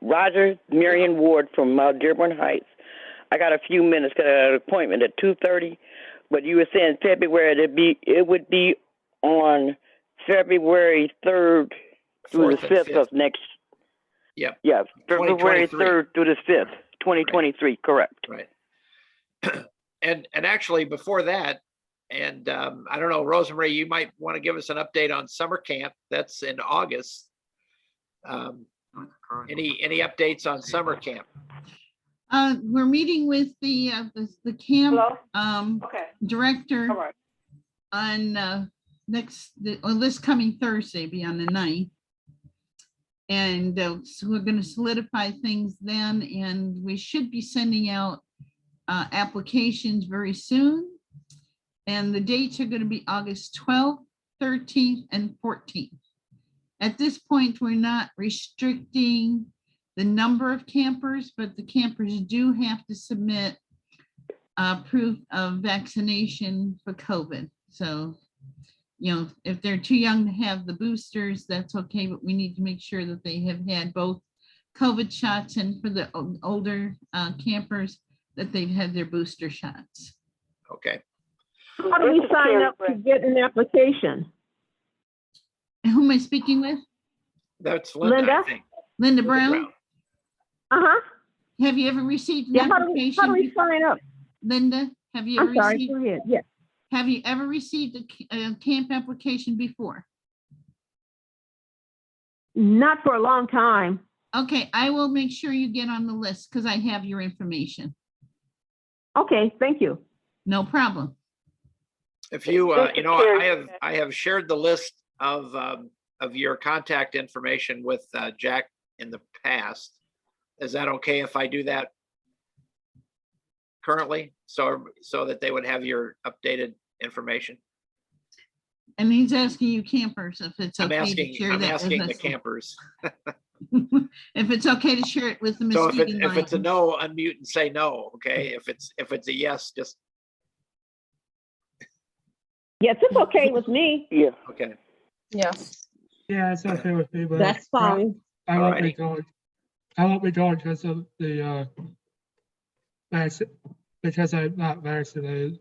Roger, Marion Ward from Dearborn Heights. I got a few minutes because I got an appointment at 2:30, but you were saying February, it would be on February 3rd through the 4th and 5th of 5th. next. Yep. Yeah, February 2023. 3rd through the 5th, 2023, correct. Right. And actually before that, and I don't know, Rosemary, you might want to give us an update on summer camp. That's in August. Any updates on summer camp? We're meeting with the camp Okay. director All right. on this coming Thursday, be on the 9th. And so we're going to solidify things then, and we should be sending out applications very soon. And the dates are going to be August 12th, 13th, and 14th. At this point, we're not restricting the number of campers, but the campers do have to submit proof of vaccination for COVID. So, you know, if they're too young to have the boosters, that's okay, but we need to make sure that they have had both COVID shots, and for the older campers, that they've had their booster shots. Okay. How do we This is sign Carrie up to Brett. get an application? Who am I speaking with? That's Linda, I Linda? think. Linda Linda Brown? Uh-huh. Have you ever received an Yeah, how do application? we sign up? Linda, have you ever I'm sorry, received, go ahead, yeah. have you ever received a camp application before? Not for a long time. Okay, I will make sure you get on the list because I have your information. Okay, thank you. No problem. If you, This you is know, Carrie. I have shared the list of your contact information with Jack in the past. Is that okay if I do that currently? So that they would have your updated information? And he's asking you campers if it's I'm okay to share I'm that with asking the us. campers. If it's okay to share it with the So if Muskegon it's a Lions. no, unmute and say no, okay? If it's a yes, just, Yes, it's okay with me. Yeah. okay. Yes. Yeah, it's okay with me, but That's fine. I won't be Alrighty. going. I won't be going because of the because I'm not vaccinated.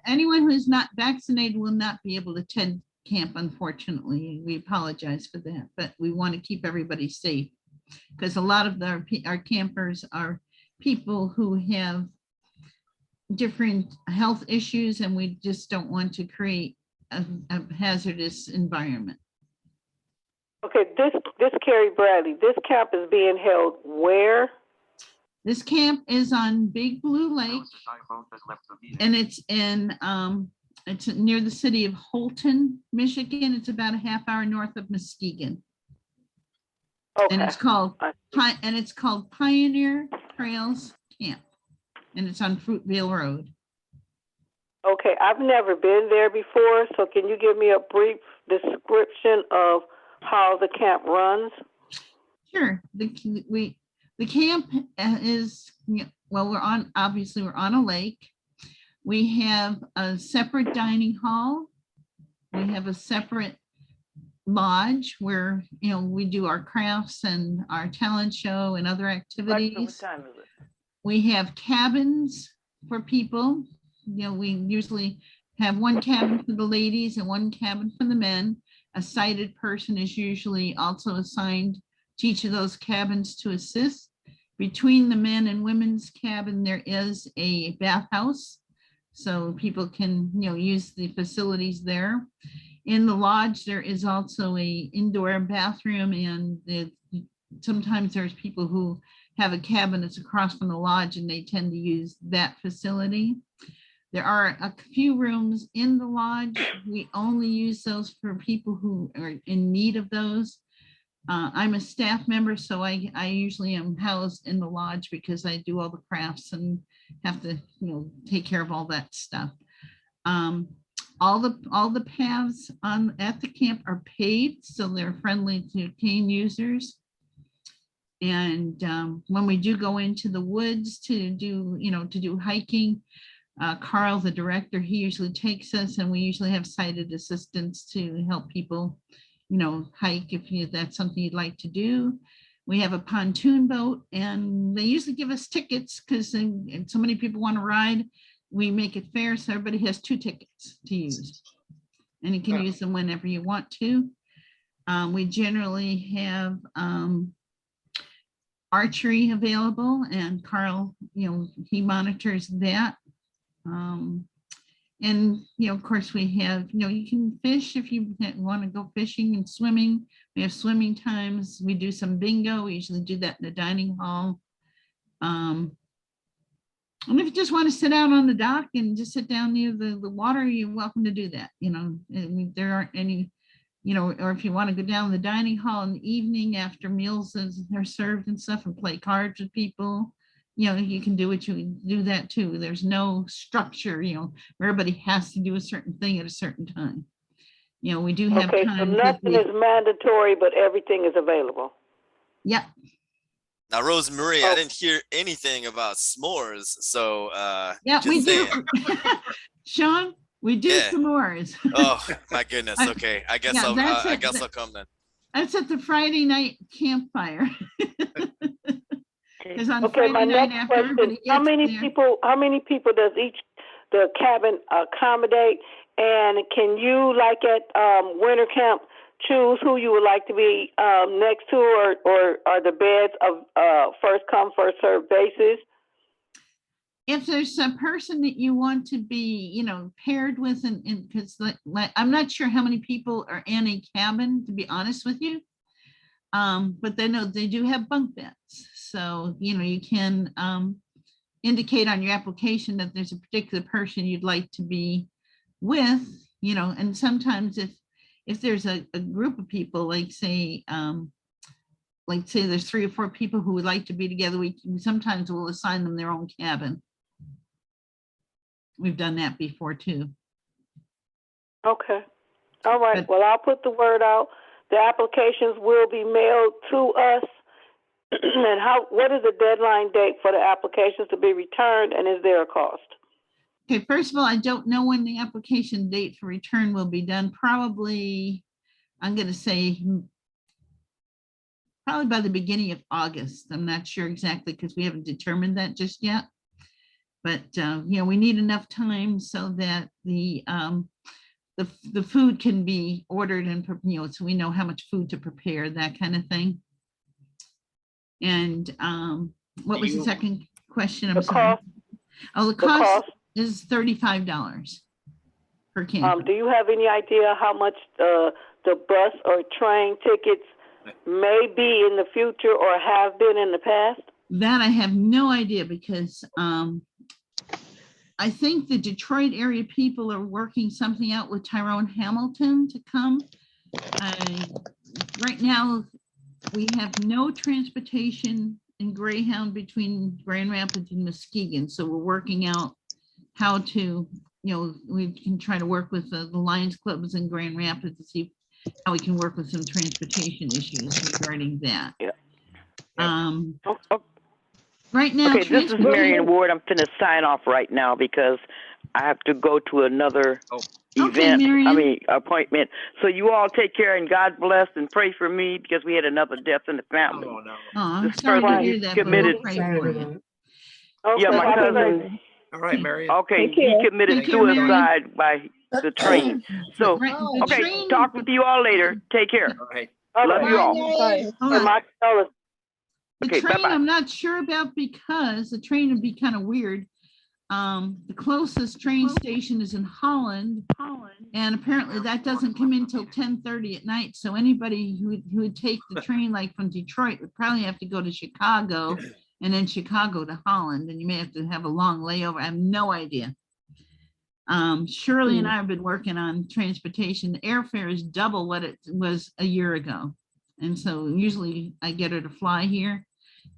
Anyone who's not vaccinated will not be able to attend camp, unfortunately. We apologize for that, but we want to keep everybody safe. Because a lot of our campers are people who have different health issues and we just don't want to create a hazardous environment. Okay, this Carrie Bradley. This camp is being held where? This camp is on Big Blue Lake and it's in it's near the city of Holton, Michigan. It's about a half hour north of Muskegon. And Okay. it's called I- Pioneer Trails Camp. And it's on Fruitvale Road. Okay, I've never been there before, so can you give me a brief description of how the camp runs? Sure. The camp is, well, obviously we're on a lake. We have a separate dining hall. We have a separate lodge where, we do our crafts and our talent show and other activities. What time is it? We have cabins for people. We usually have one cabin for the ladies and one cabin for the men. A sighted person is usually also assigned to each of those cabins to assist. Between the men and women's cabin, there is a bathhouse, so people can, use the facilities there. In the lodge, there is also a indoor bathroom, and sometimes there's people who have a cabin that's across from the lodge and they tend to use that facility. There are a few rooms in the lodge. We only use those for people who are in need of those. I'm a staff member, so I usually am housed in the lodge because I do all the crafts and have to, take care of all that stuff. All the paths at the camp are paved, so they're friendly to cane users. And when we do go into the woods to do hiking, Carl, the director, he usually takes us, and we usually have sighted assistants to help people, hike if that's something you'd like to do. We have a pontoon boat, and they usually give us tickets because so many people want to ride. We make it fair, so everybody has 2 tickets to use, and you can use them whenever you want to. We generally have archery available, and Carl, he monitors that. And, of course, we have, you can fish if you want to go fishing and swimming. We have swimming times. We do some bingo. We usually do that in the dining hall. And if you just want to sit out on the dock and just sit down near the water, you're welcome to do that. There aren't any, or if you want to go down the dining hall in the evening after meals are served and stuff and play cards with people, you can do that too. There's no structure, where everybody has to do a certain thing at a certain time. We do have Okay, so time. nothing is mandatory, but everything is available. Yep. Now, Rosemary, I didn't hear anything about s'mores, so Yeah, just we saying. do. Sean, we do Yeah. s'mores. Oh my goodness. Okay, I guess Yeah, I'll come then. That's at the Friday night campfire. Because on Okay, my Friday night next after question, everybody how gets many there. people does the cabin accommodate? And can you, like at winter camp, choose who you would like to be next to, or are the beds of first come, first served basis? If there's a person that you want to be, paired with, and because I'm not sure how many people are in a cabin, to be honest with you. But they do have bunk beds. So, you can indicate on your application that there's a particular person you'd like to be with, and sometimes if there's a group of people, like say there's 3 or 4 people who would like to be together, we sometimes will assign them their own cabin. We've done that before too. Okay. All right. Well, I'll put the word out. The applications will be mailed to us. And what is the deadline date for the applications to be returned, and is there a cost? Okay, first of all, I don't know when the application date for return will be done. Probably, I'm going to say probably by the beginning of August. I'm not sure exactly because we haven't determined that just yet. But we need enough time so that the food can be ordered and so we know how much food to prepare, that kind of thing. And what was the second question? I'm sorry. Oh, the cost is $35 per camper. Do you have any idea how much the bus or train tickets may be in the future or have been in the past? That I have no idea, because I think the Detroit area people are working something out with Tyrone Hamilton to come. Right now, we have no transportation in Greyhound between Grand Rapids and Muskegon. So we're working out how to, we can try to work with the Lions clubs in Grand Rapids to see how we can work with some transportation issues regarding that. Yeah. Right now, okay, this is Marion Ward. I'm finna sign off right now because I have to go to another event, appointment. So you all take care and God bless and pray for me because we had another death in the family. Oh, no. I'm sorry to hear that. Committed. Yeah, my cousin. All right, Marion. Okay, he committed suicide by the train. So, okay, talk with you all later. Take care. All right. Love you all. Bye. The Okay, train, bye-bye. I'm not sure about because the train would be kind of weird. The closest train station is in Holland, and apparently that doesn't come in till 10:30 at night. So anybody who would take the train like from Detroit would probably have to go to Chicago and then Chicago to Holland, and you may have to have a long layover. I have no idea. Shirley and I have been working on transportation. The airfare is double what it was a year ago. And so usually I get her to fly here.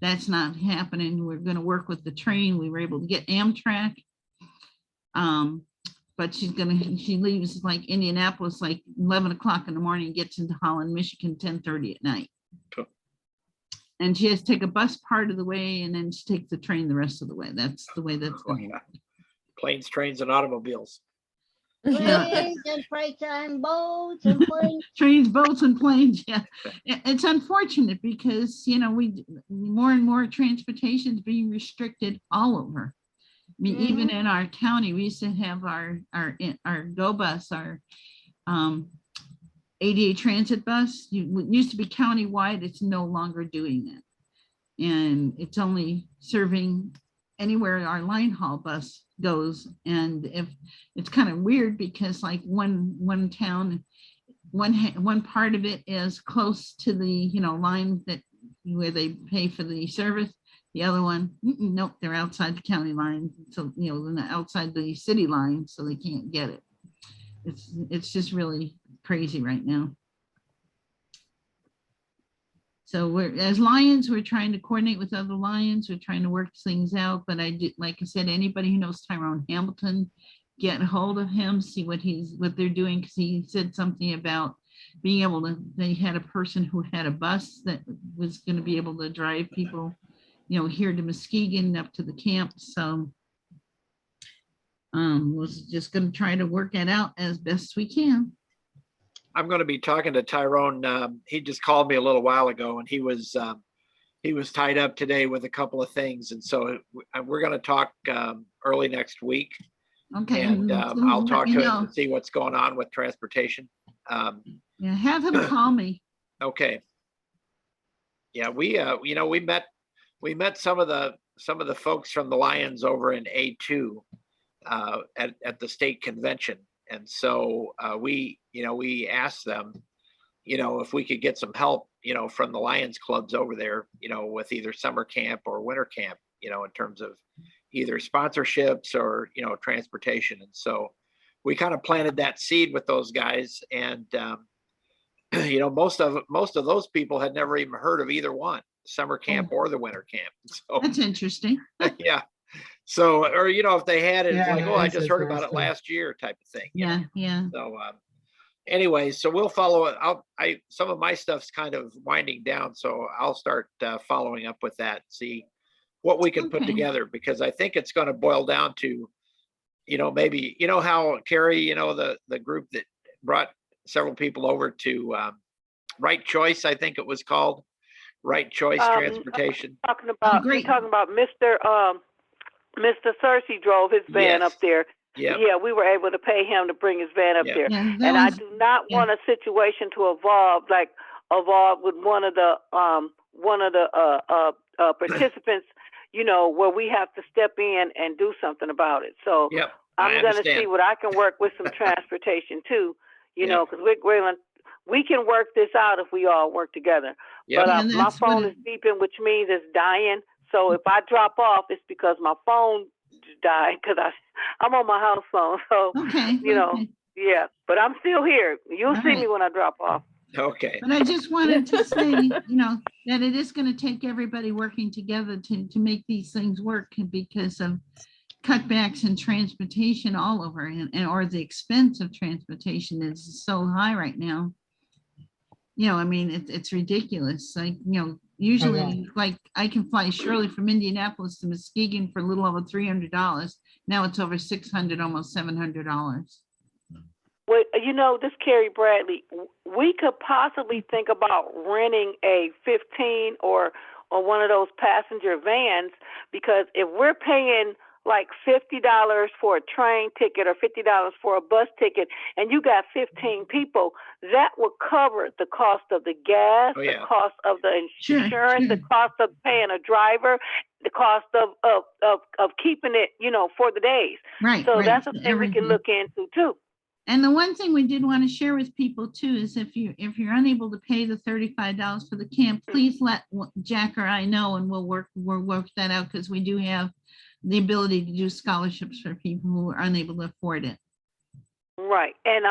That's not happening. We're going to work with the train. We were able to get Amtrak. But she leaves like Indianapolis like 11 o'clock in the morning, gets into Holland, Michigan, 10:30 at night. Cool. And she has to take a bus part of the way and then she takes the train the rest of the way. That's the way that's going. Planes, trains, and automobiles. Trains and freight and boats and planes. Trains, boats, and planes. Yeah, it's unfortunate because we more and more transportation is being restricted all over. I mean, even in our county, we used to have our GO bus, our ADA transit bus. It used to be countywide. It's no longer doing that, and it's only serving anywhere our line haul bus goes. And if it's kind of weird because like one town, one part of it is close to the line that where they pay for the service. The other one, nope, they're outside the county line, so outside the city line, so they can't get it. It's just really crazy right now. So as Lions, we're trying to coordinate with other Lions. We're trying to work things out. But like I said, anybody who knows Tyrone Hamilton, get a hold of him, see what they're doing, because he said something about being able to. They had a person who had a bus that was going to be able to drive people, here to Muskegon up to the camp. So was just going to try to work that out as best we can. I'm going to be talking to Tyrone. He just called me a little while ago, and he was tied up today with a couple of things, and so we're going to talk early next week Okay. And so I'll let talk me to him know. and see what's going on with transportation. Yeah, have him call me. Okay. Yeah, we met some of the folks from the Lions over in A2 at the state convention. And so we asked them, if we could get some help, from the Lions clubs over there, with either summer camp or winter camp, in terms of either sponsorships or, transportation. And so we kind of planted that seed with those guys. And, most of those people had never even heard of either one, summer camp or the winter camp. So That's interesting. yeah. So, or, if they had it, it's Yeah, like, that oh, I is just heard about it interesting. last year type of thing. Yeah, yeah. So, anyway, so we'll follow it. Some of my stuff's kind of winding down, so I'll start following up with that, see what we can put Okay. together, because I think it's going to boil down to, maybe, how Carrie, the group that brought several people over to Right Choice, I think it was called, Right Choice Transportation. You're talking about Mr. Cersei drove his van up there. Yep. Yeah, we were able to pay him to bring his van up there. Yeah, And I do not want a situation to evolve with one of the participants, where we have to step in and do something about it. So Yep, I'm going to see what I can work with some transportation too, because we can work this out if we all work together. Yep. But Yeah, my that's phone what is beeping, which means it's dying. So if I drop off, it's because my phone died, because I'm on my house phone. So, Okay. Okay. yeah, but I'm still here. You'll All see right. me when I drop off. Okay. But I just wanted to say, that it is going to take everybody working together to make these things work, because of cutbacks in transportation all over, or the expense of transportation is so high right now. I mean, it's ridiculous. Like, usually, like, I can fly Shirley from Indianapolis to Muskegon for a little over $300. Now it's over $600, almost $700. Well, this Carrie Bradley, we could possibly think about renting a 15 or one of those passenger vans, because if we're paying like $50 for a train ticket or $50 for a bus ticket, and you got 15 people, that would cover the cost of the gas, Oh, yeah. the cost of the insurance, Sure. the cost of paying a driver, the cost of keeping it, for the days. Right. So right. that's a thing we Everything. can look into too. And the one thing we did want to share with people too is if you're unable to pay the $35 for the camp, please let Jack or I know, and we'll work that out, because we do have the ability to do scholarships for people who are unable to afford it. Right. And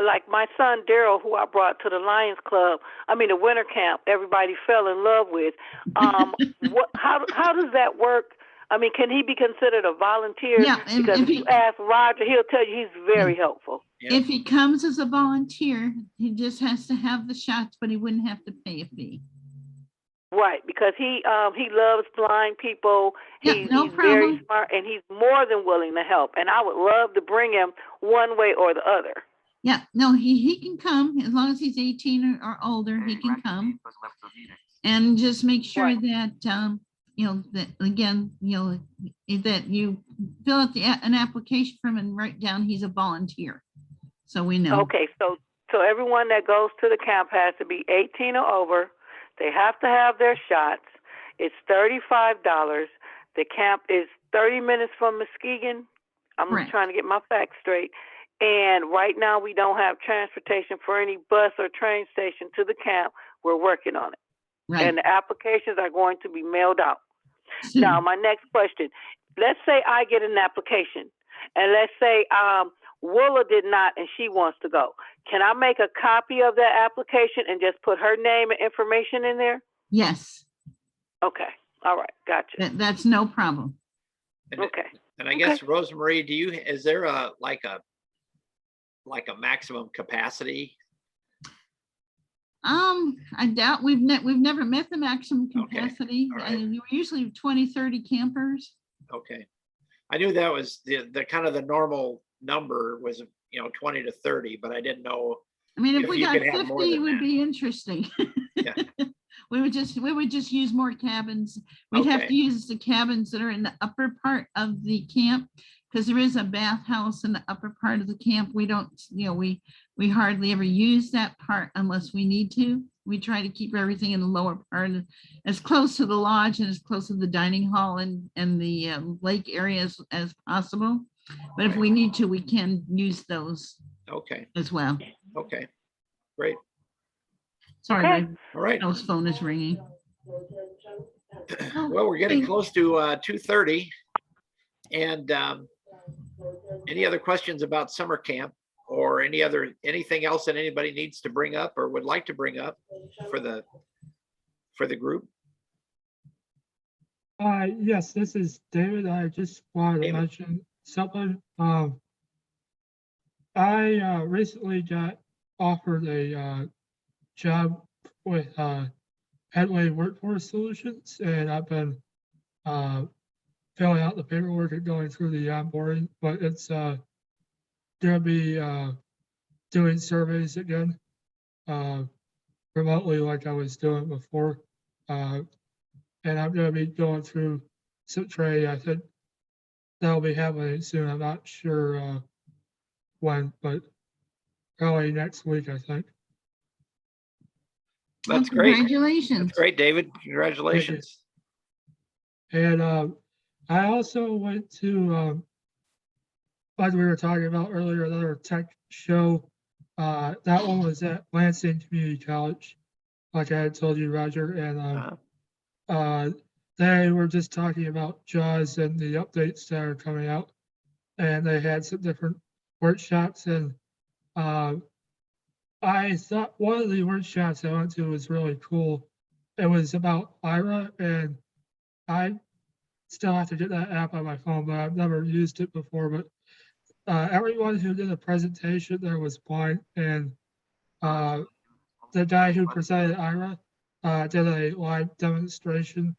like my son Daryl, who I brought to the Lions Club, the winter camp, everybody fell in love with. How does that work? Can he be considered a volunteer? Yeah, because if you ask Roger, he'll tell you he's very helpful. Yep. If he comes as a volunteer, he just has to have the shots, but he wouldn't have to pay a fee. Right, because he loves blind people. Yeah, no he's problem. very smart, and he's more than willing to help. And I would love to bring him one way or the other. Yeah, no, he can come as long as he's 18 or older. He can come, and just make sure that that again, that you fill out an application from and write down he's a volunteer, so we know. Okay, so everyone that goes to the camp has to be 18 or over. They have to have their shots. It's $35. The camp is 30 minutes from Muskegon. I'm Correct. trying to get my facts straight. And right now we don't have transportation for any bus or train station to the camp. We're working on it. Right. And the applications are going to be mailed out. Soon. Now, my next question. Let's say I get an application, and let's say Willa did not, and she wants to go. Can I make a copy of that application and just put her name and information in there? Yes. Okay. All right. Gotcha. That's no problem. Okay. And I guess, Rosemarie, is there a maximum capacity? I doubt we've never met the maximum capacity. All right. We're usually 20, 30 campers. Okay. I knew that was the kind of the normal number was, 20 to 30, but I didn't know. I mean, if we you got could have more 50, it than would that. be interesting. Yeah. We would just use more cabins. We'd have Okay. to use the cabins that are in the upper part of the camp, because there is a bathhouse in the upper part of the camp. We don't, we hardly ever use that part unless we need to. We try to keep everything in the lower part, as close to the lodge and as close to the dining hall and the lake areas as possible. But if we need to, we can use those Okay, as well. okay, great. Sorry, Okay. my All right. house phone is ringing. Well, we're getting close to 2:30. And any other questions about summer camp or anything else that anybody needs to bring up or would like to bring up for the group? Yes, this is David. I just wanted to mention something. I recently got offered a job with Headway Workforce Solutions, and I've been filling out the paperwork and going through the onboarding, but it's gonna be doing surveys again remotely like I was doing before. And I'm gonna be going through some trade. I think that'll be happening soon. I'm not sure when, but probably next week, I think. That's great. Congratulations. That's great, David. Congratulations. And I also went to, like we were talking about earlier, another tech show. That one was at Lansing Community College, like I had told you, Roger. And they were just talking about JAWS and the updates that are coming out. And they had some different workshops. And I thought one of the workshops I went to was really cool. It was about IRA, and I still have to get that app on my phone, but I've never used it before. But everyone who did a presentation there was blind, and the guy who presented IRA did a live demonstration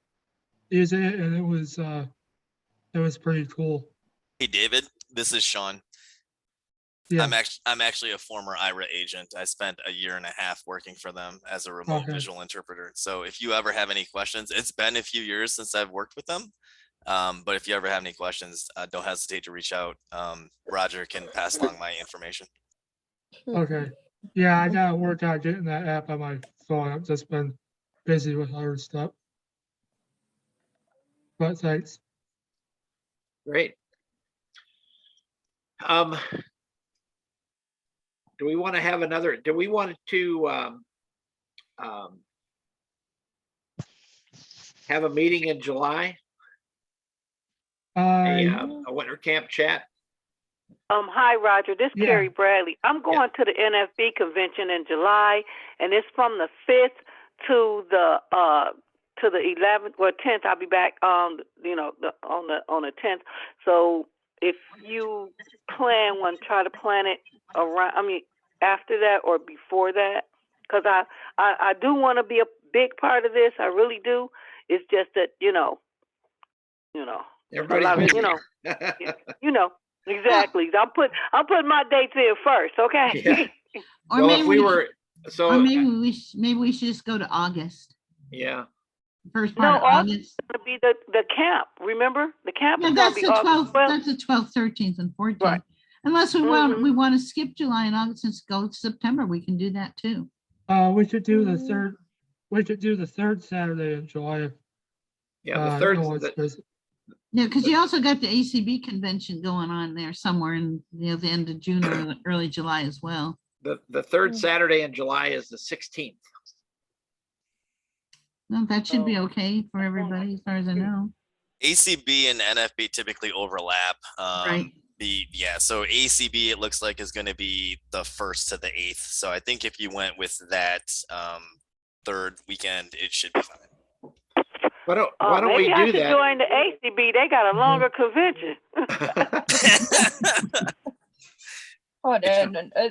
using it, and it was pretty cool. Hey, David, this is Sean. Yeah. I'm actually a former IRA agent. I spent a year and a half working for them as a remote visual interpreter. So if you ever have any questions, it's been a few years since I've worked with them. But if you ever have any questions, don't hesitate to reach out. Roger can pass along my information. Okay. Yeah, I gotta work out getting that app on my phone. I've just been busy with other stuff. But thanks. Great. Do we want to have another, do we want to have a meeting in July? A winter camp chat? Hi, Roger. This is Yeah. Carrie Bradley. I'm going to the NFB convention in July, and it's from the 5th to the 11th or 10th. I'll be back on the 10th. So if you try to plan it around. I mean, after that or before that, because I do want to be a big part of this. I really do. It's just that Everybody's busy. Exactly. I'm putting my dates in first, okay? Yeah. Or Well, maybe if we were, so or maybe we should just go to August. yeah. First part of August. It's going to be the camp. Remember, the camp Yeah, is going that's to the be August 12th. That's the 12th, 13th, and 14th. Right. Unless we want to skip July and August and go to September, we can do that too. We should do the third. We should do the third Saturday in July. Yeah, the third. Yeah, because you also got the ACB convention going on there somewhere in the end of June or early July as well. The third Saturday in July is the 16th. No, that should be okay for everybody as far as I know. ACB and NFB typically overlap. Right. So ACB it looks like is going to be the 1st to the 8th. So I think if you went with that third weekend, it should be fine. Why don't we do I should that? join the ACB. They got a longer convention.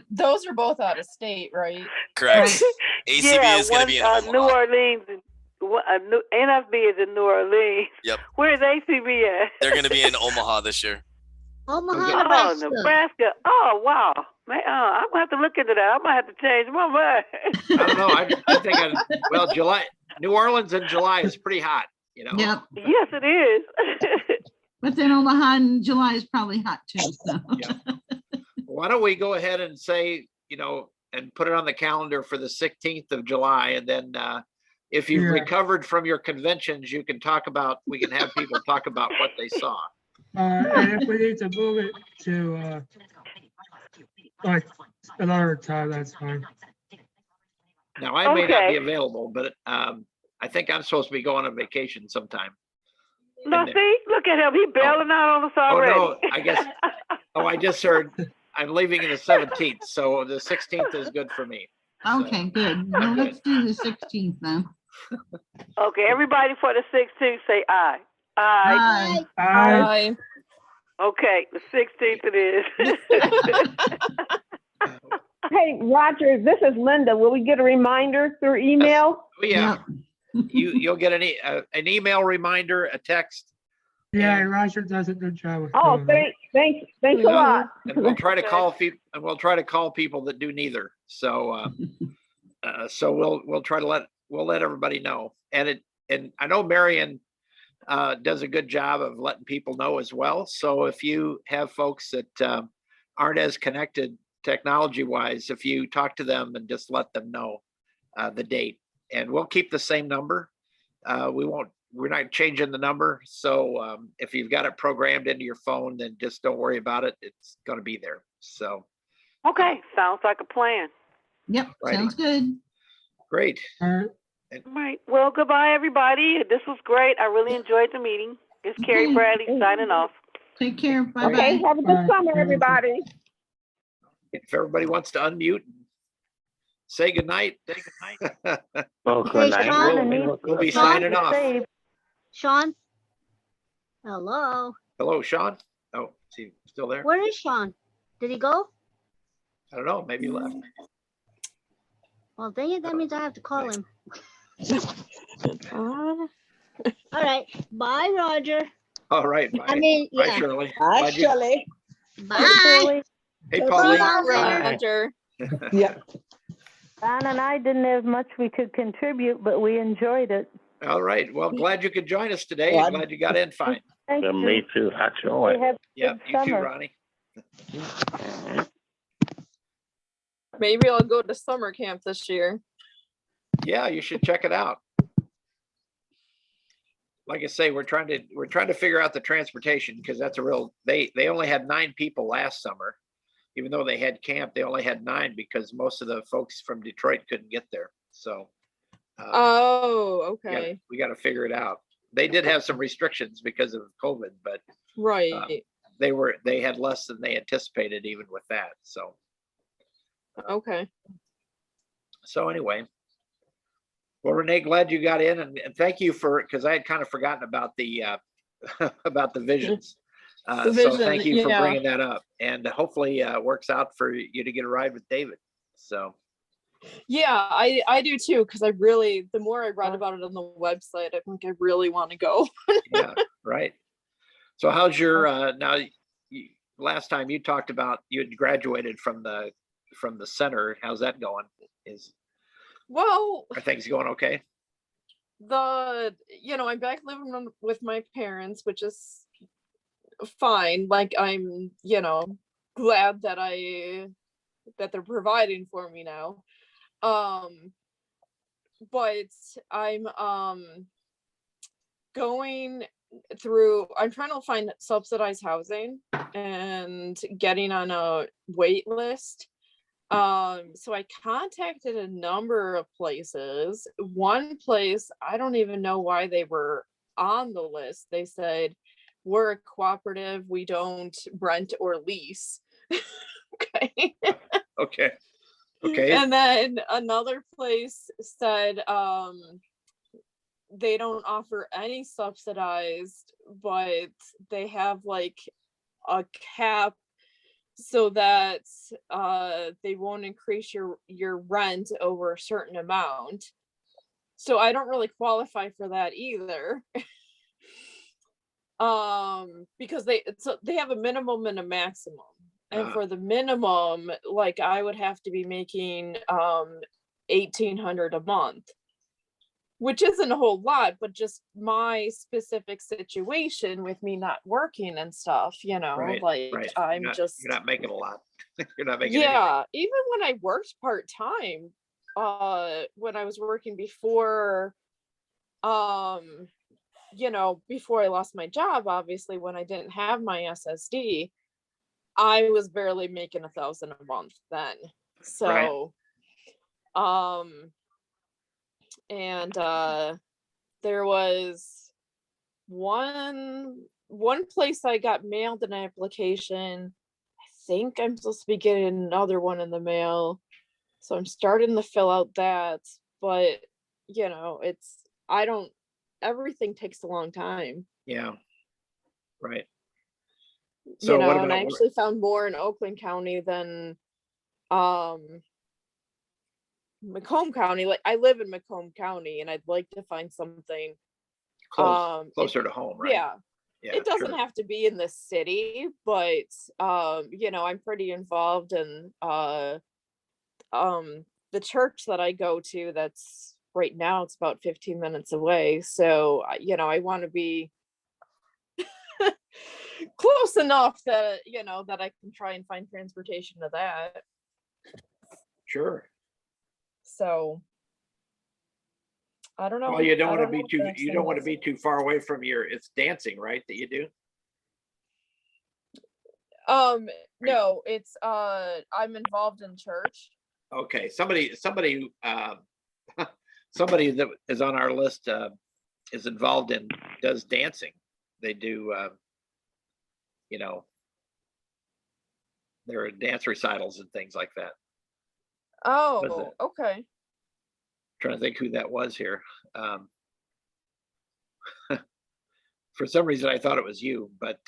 Those are both out of state, right? Correct. ACB is going to be in Omaha. New Orleans. NFB is in New Orleans. Yep. Where's ACB at? They're going to be in Omaha this year. Omaha, Nebraska. Oh, wow. Man, I'm going to have to look into that. I might have to change my mind. I don't know. I think July, New Orleans in July is pretty hot, Yep. Yes, it is. But then Omaha in July is probably hot too. So. Yeah. Why don't we go ahead and say, and put it on the calendar for the 16th of July, and then if you've Yeah. recovered from your conventions, we can have people talk about what they saw. And if we need to move it to like another time, that's fine. Now, I may not be Okay. available, but I think I'm supposed to be going on vacation sometime. No, see, look at him. He bailing out on us already. Oh, no, I guess. Oh, I just heard I'm leaving in the 17th, so the 16th is good for me. Okay, good. Well, let's do the 16th then. Okay, everybody for the 16th say aye. Aye. Aye. Okay, the 16th it is. Hey, Roger, this is Linda. Will we get a reminder through email? Oh, yeah. You'll get an email reminder, a text. Yeah, Roger does a good job with Oh, doing thanks a lot. And we'll try to call people, that do neither. So, so we'll let everybody know. And I know Marion does a good job of letting people know as well. So if you have folks that aren't as connected technology wise, if you talk to them and just let them know the date, and we'll keep the same number. We're not changing the number. So if you've got it programmed into your phone, then just don't worry about it. It's going to be there. So. Okay, sounds like a plan. Yep, Righty. sounds good. Great. All right. Well, goodbye, everybody. This was great. I really enjoyed the meeting. It's Carrie Okay. Bradley signing off. Take care. Bye-bye. Okay, have a good summer, everybody. If everybody wants to unmute, say goodnight. Oh, good night. We'll be signing off. Sean? Hello? Hello, Sean? Oh, is he still there? Where is Sean? Did he go? I don't know. Maybe he left. Well, dang it, that means I have to call him. All right. Bye, Roger. All right. Bye. I mean, Bye, yeah. Shirley. Bye, Glad you- Shirley. Bye. Hey, Bye, Pauline. Roger. Yep. Don and I didn't have much we could contribute, but we enjoyed it. All right. Well, glad you could join us today. I'm glad you got in fine. Thank you. Me too. I sure. We have a Yeah, good you too, summer. Ronnie. Maybe I'll go to summer camp this year. Yeah, you should check it out. Like I say, we're trying to figure out the transportation, because that's they only had 9 people last summer. Even though they had camp, they only had 9 because most of the folks from Detroit couldn't get there. So Oh, okay. we got to figure it out. They did have some restrictions because of COVID, but Right. they had less than they anticipated even with that. So Okay. anyway, well, Renee, glad you got in, and thank you because I had kind of forgotten about the about the visions. The So vision, thank you for yeah. bringing that up, and hopefully it works out for you to get a ride with David. So Yeah, I do too, because the more I read about it on the website, I'm like, I really want to go. yeah, right. So how's your last time you talked about you had graduated from the center? How's that going? Well, Are things going okay? I'm back living with my parents, which is fine. Like, I'm, glad that they're providing for me now. But I'm I'm trying to find subsidized housing and getting on a wait list. So I contacted a number of places. One place, I don't even know why they were on the list. They said, we're a cooperative, we don't rent or lease. Okay. Okay. And then another place said they don't offer any subsidized, but they have like a cap so that they won't increase your rent over a certain amount. So I don't really qualify for that either. Because they have a minimum and a maximum. And for the minimum, like, I would have to be making $1,800 a month. which isn't a whole lot, but just my specific situation with me not working and stuff, Right, like right. I'm just, You're not making a lot. You're not making anything. yeah, even when I worked part-time, when I was working before, before I lost my job, obviously, when I didn't have my SSD, I was barely making 1,000 a month then. So, and there was one place I got mailed an application. I think I'm supposed to be getting another one in the mail. So I'm starting to fill out that, but everything takes a long time. Yeah. Right. So what And I about actually found more in Oakland County than Macomb County. Like I live in Macomb County and I'd like to find something closer to home, right? Yeah. Yeah, It doesn't sure. have to be in the city, but I'm pretty involved in the church that I go to. That's right now it's about 15 minutes away. So I want to be close enough that that I can try and find transportation to that. Sure. So I don't know. Well, you don't I want to don't know be what the too, next you thing don't want to is. be too far away from it's dancing, right? That you do? No, it's I'm involved in church. Okay. Somebody somebody that is on our list is involved in does dancing. They do there are dance recitals and things like that. Oh, okay. Trying to think who that was here. For some reason I thought it was you, but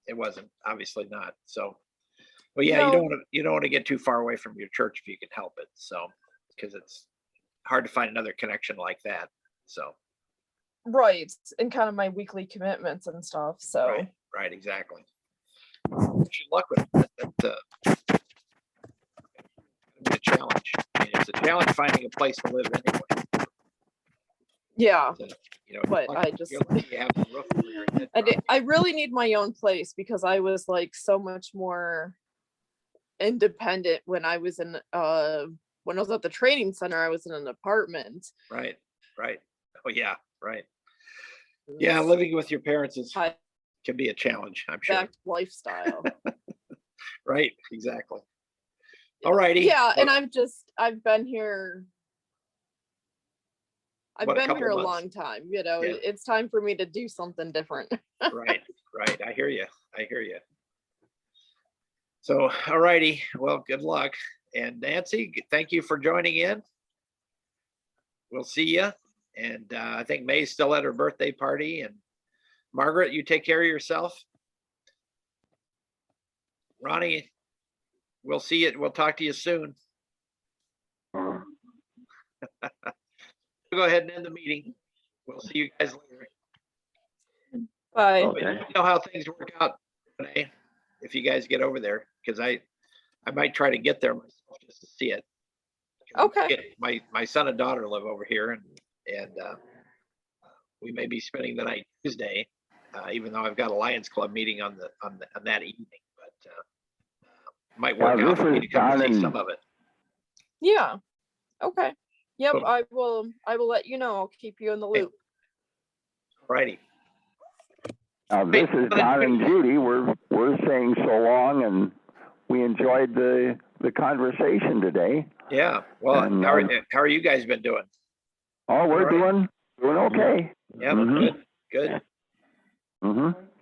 it wasn't, obviously not. So, well, yeah, No. you don't want to get too far away from your church if you can help it. So, because it's hard to find another connection like that. So, Right, and kind of my weekly commitments and stuff. So right, exactly. Wish you luck with that. That's a challenge. I mean, it's a challenge finding a place to live anyway. yeah, But I just you're lucky you have the roof over your head. I really need my own place because I was like so much more independent when I was in when I was at the training center. I was in an apartment. Right. Oh yeah, right. Yeah, living with your parents can be a challenge, I'm sure. Exact lifestyle. Right, exactly. All righty. Yeah, and I've been here. I've been here a long time. It's time for me to do something different. Right. I hear you. So, all righty. Well, good luck. And Nancy, thank you for joining in. We'll see you. And I think May's still at her birthday party. And Margaret, you take care of yourself. Ronnie, we'll see you. We'll talk to you soon. Go ahead and end the meeting. We'll see you guys later. Bye. Okay. Let me know how things work out today if you guys get over there, because I might try to get there myself just to see it. Okay. My son and daughter live over here, and we may be spending the night Tuesday, even though I've got a Lions Club meeting on that evening. But might work out for me to come and see some of it. Yeah. Okay. Yep. Cool. I will let you know. I'll keep you in the loop. Righty. This is Don and Judy. We're saying so long, and we enjoyed the conversation today. Yeah. Well, and, how are you guys been doing? Oh, we're doing okay. Yeah. Good.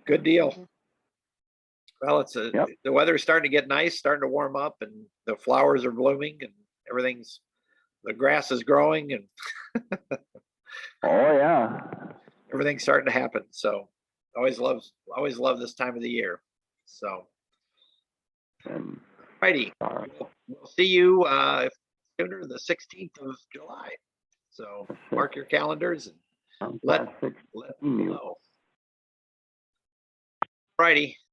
Good deal. Well, the weather's starting to get nice, starting to warm up, and the flowers are blooming, and the grass is growing, and oh yeah, everything's starting to happen. So always love this time of the year. So righty. We'll see you sooner, the 16th of July. So mark your calendars and let me know. Righty.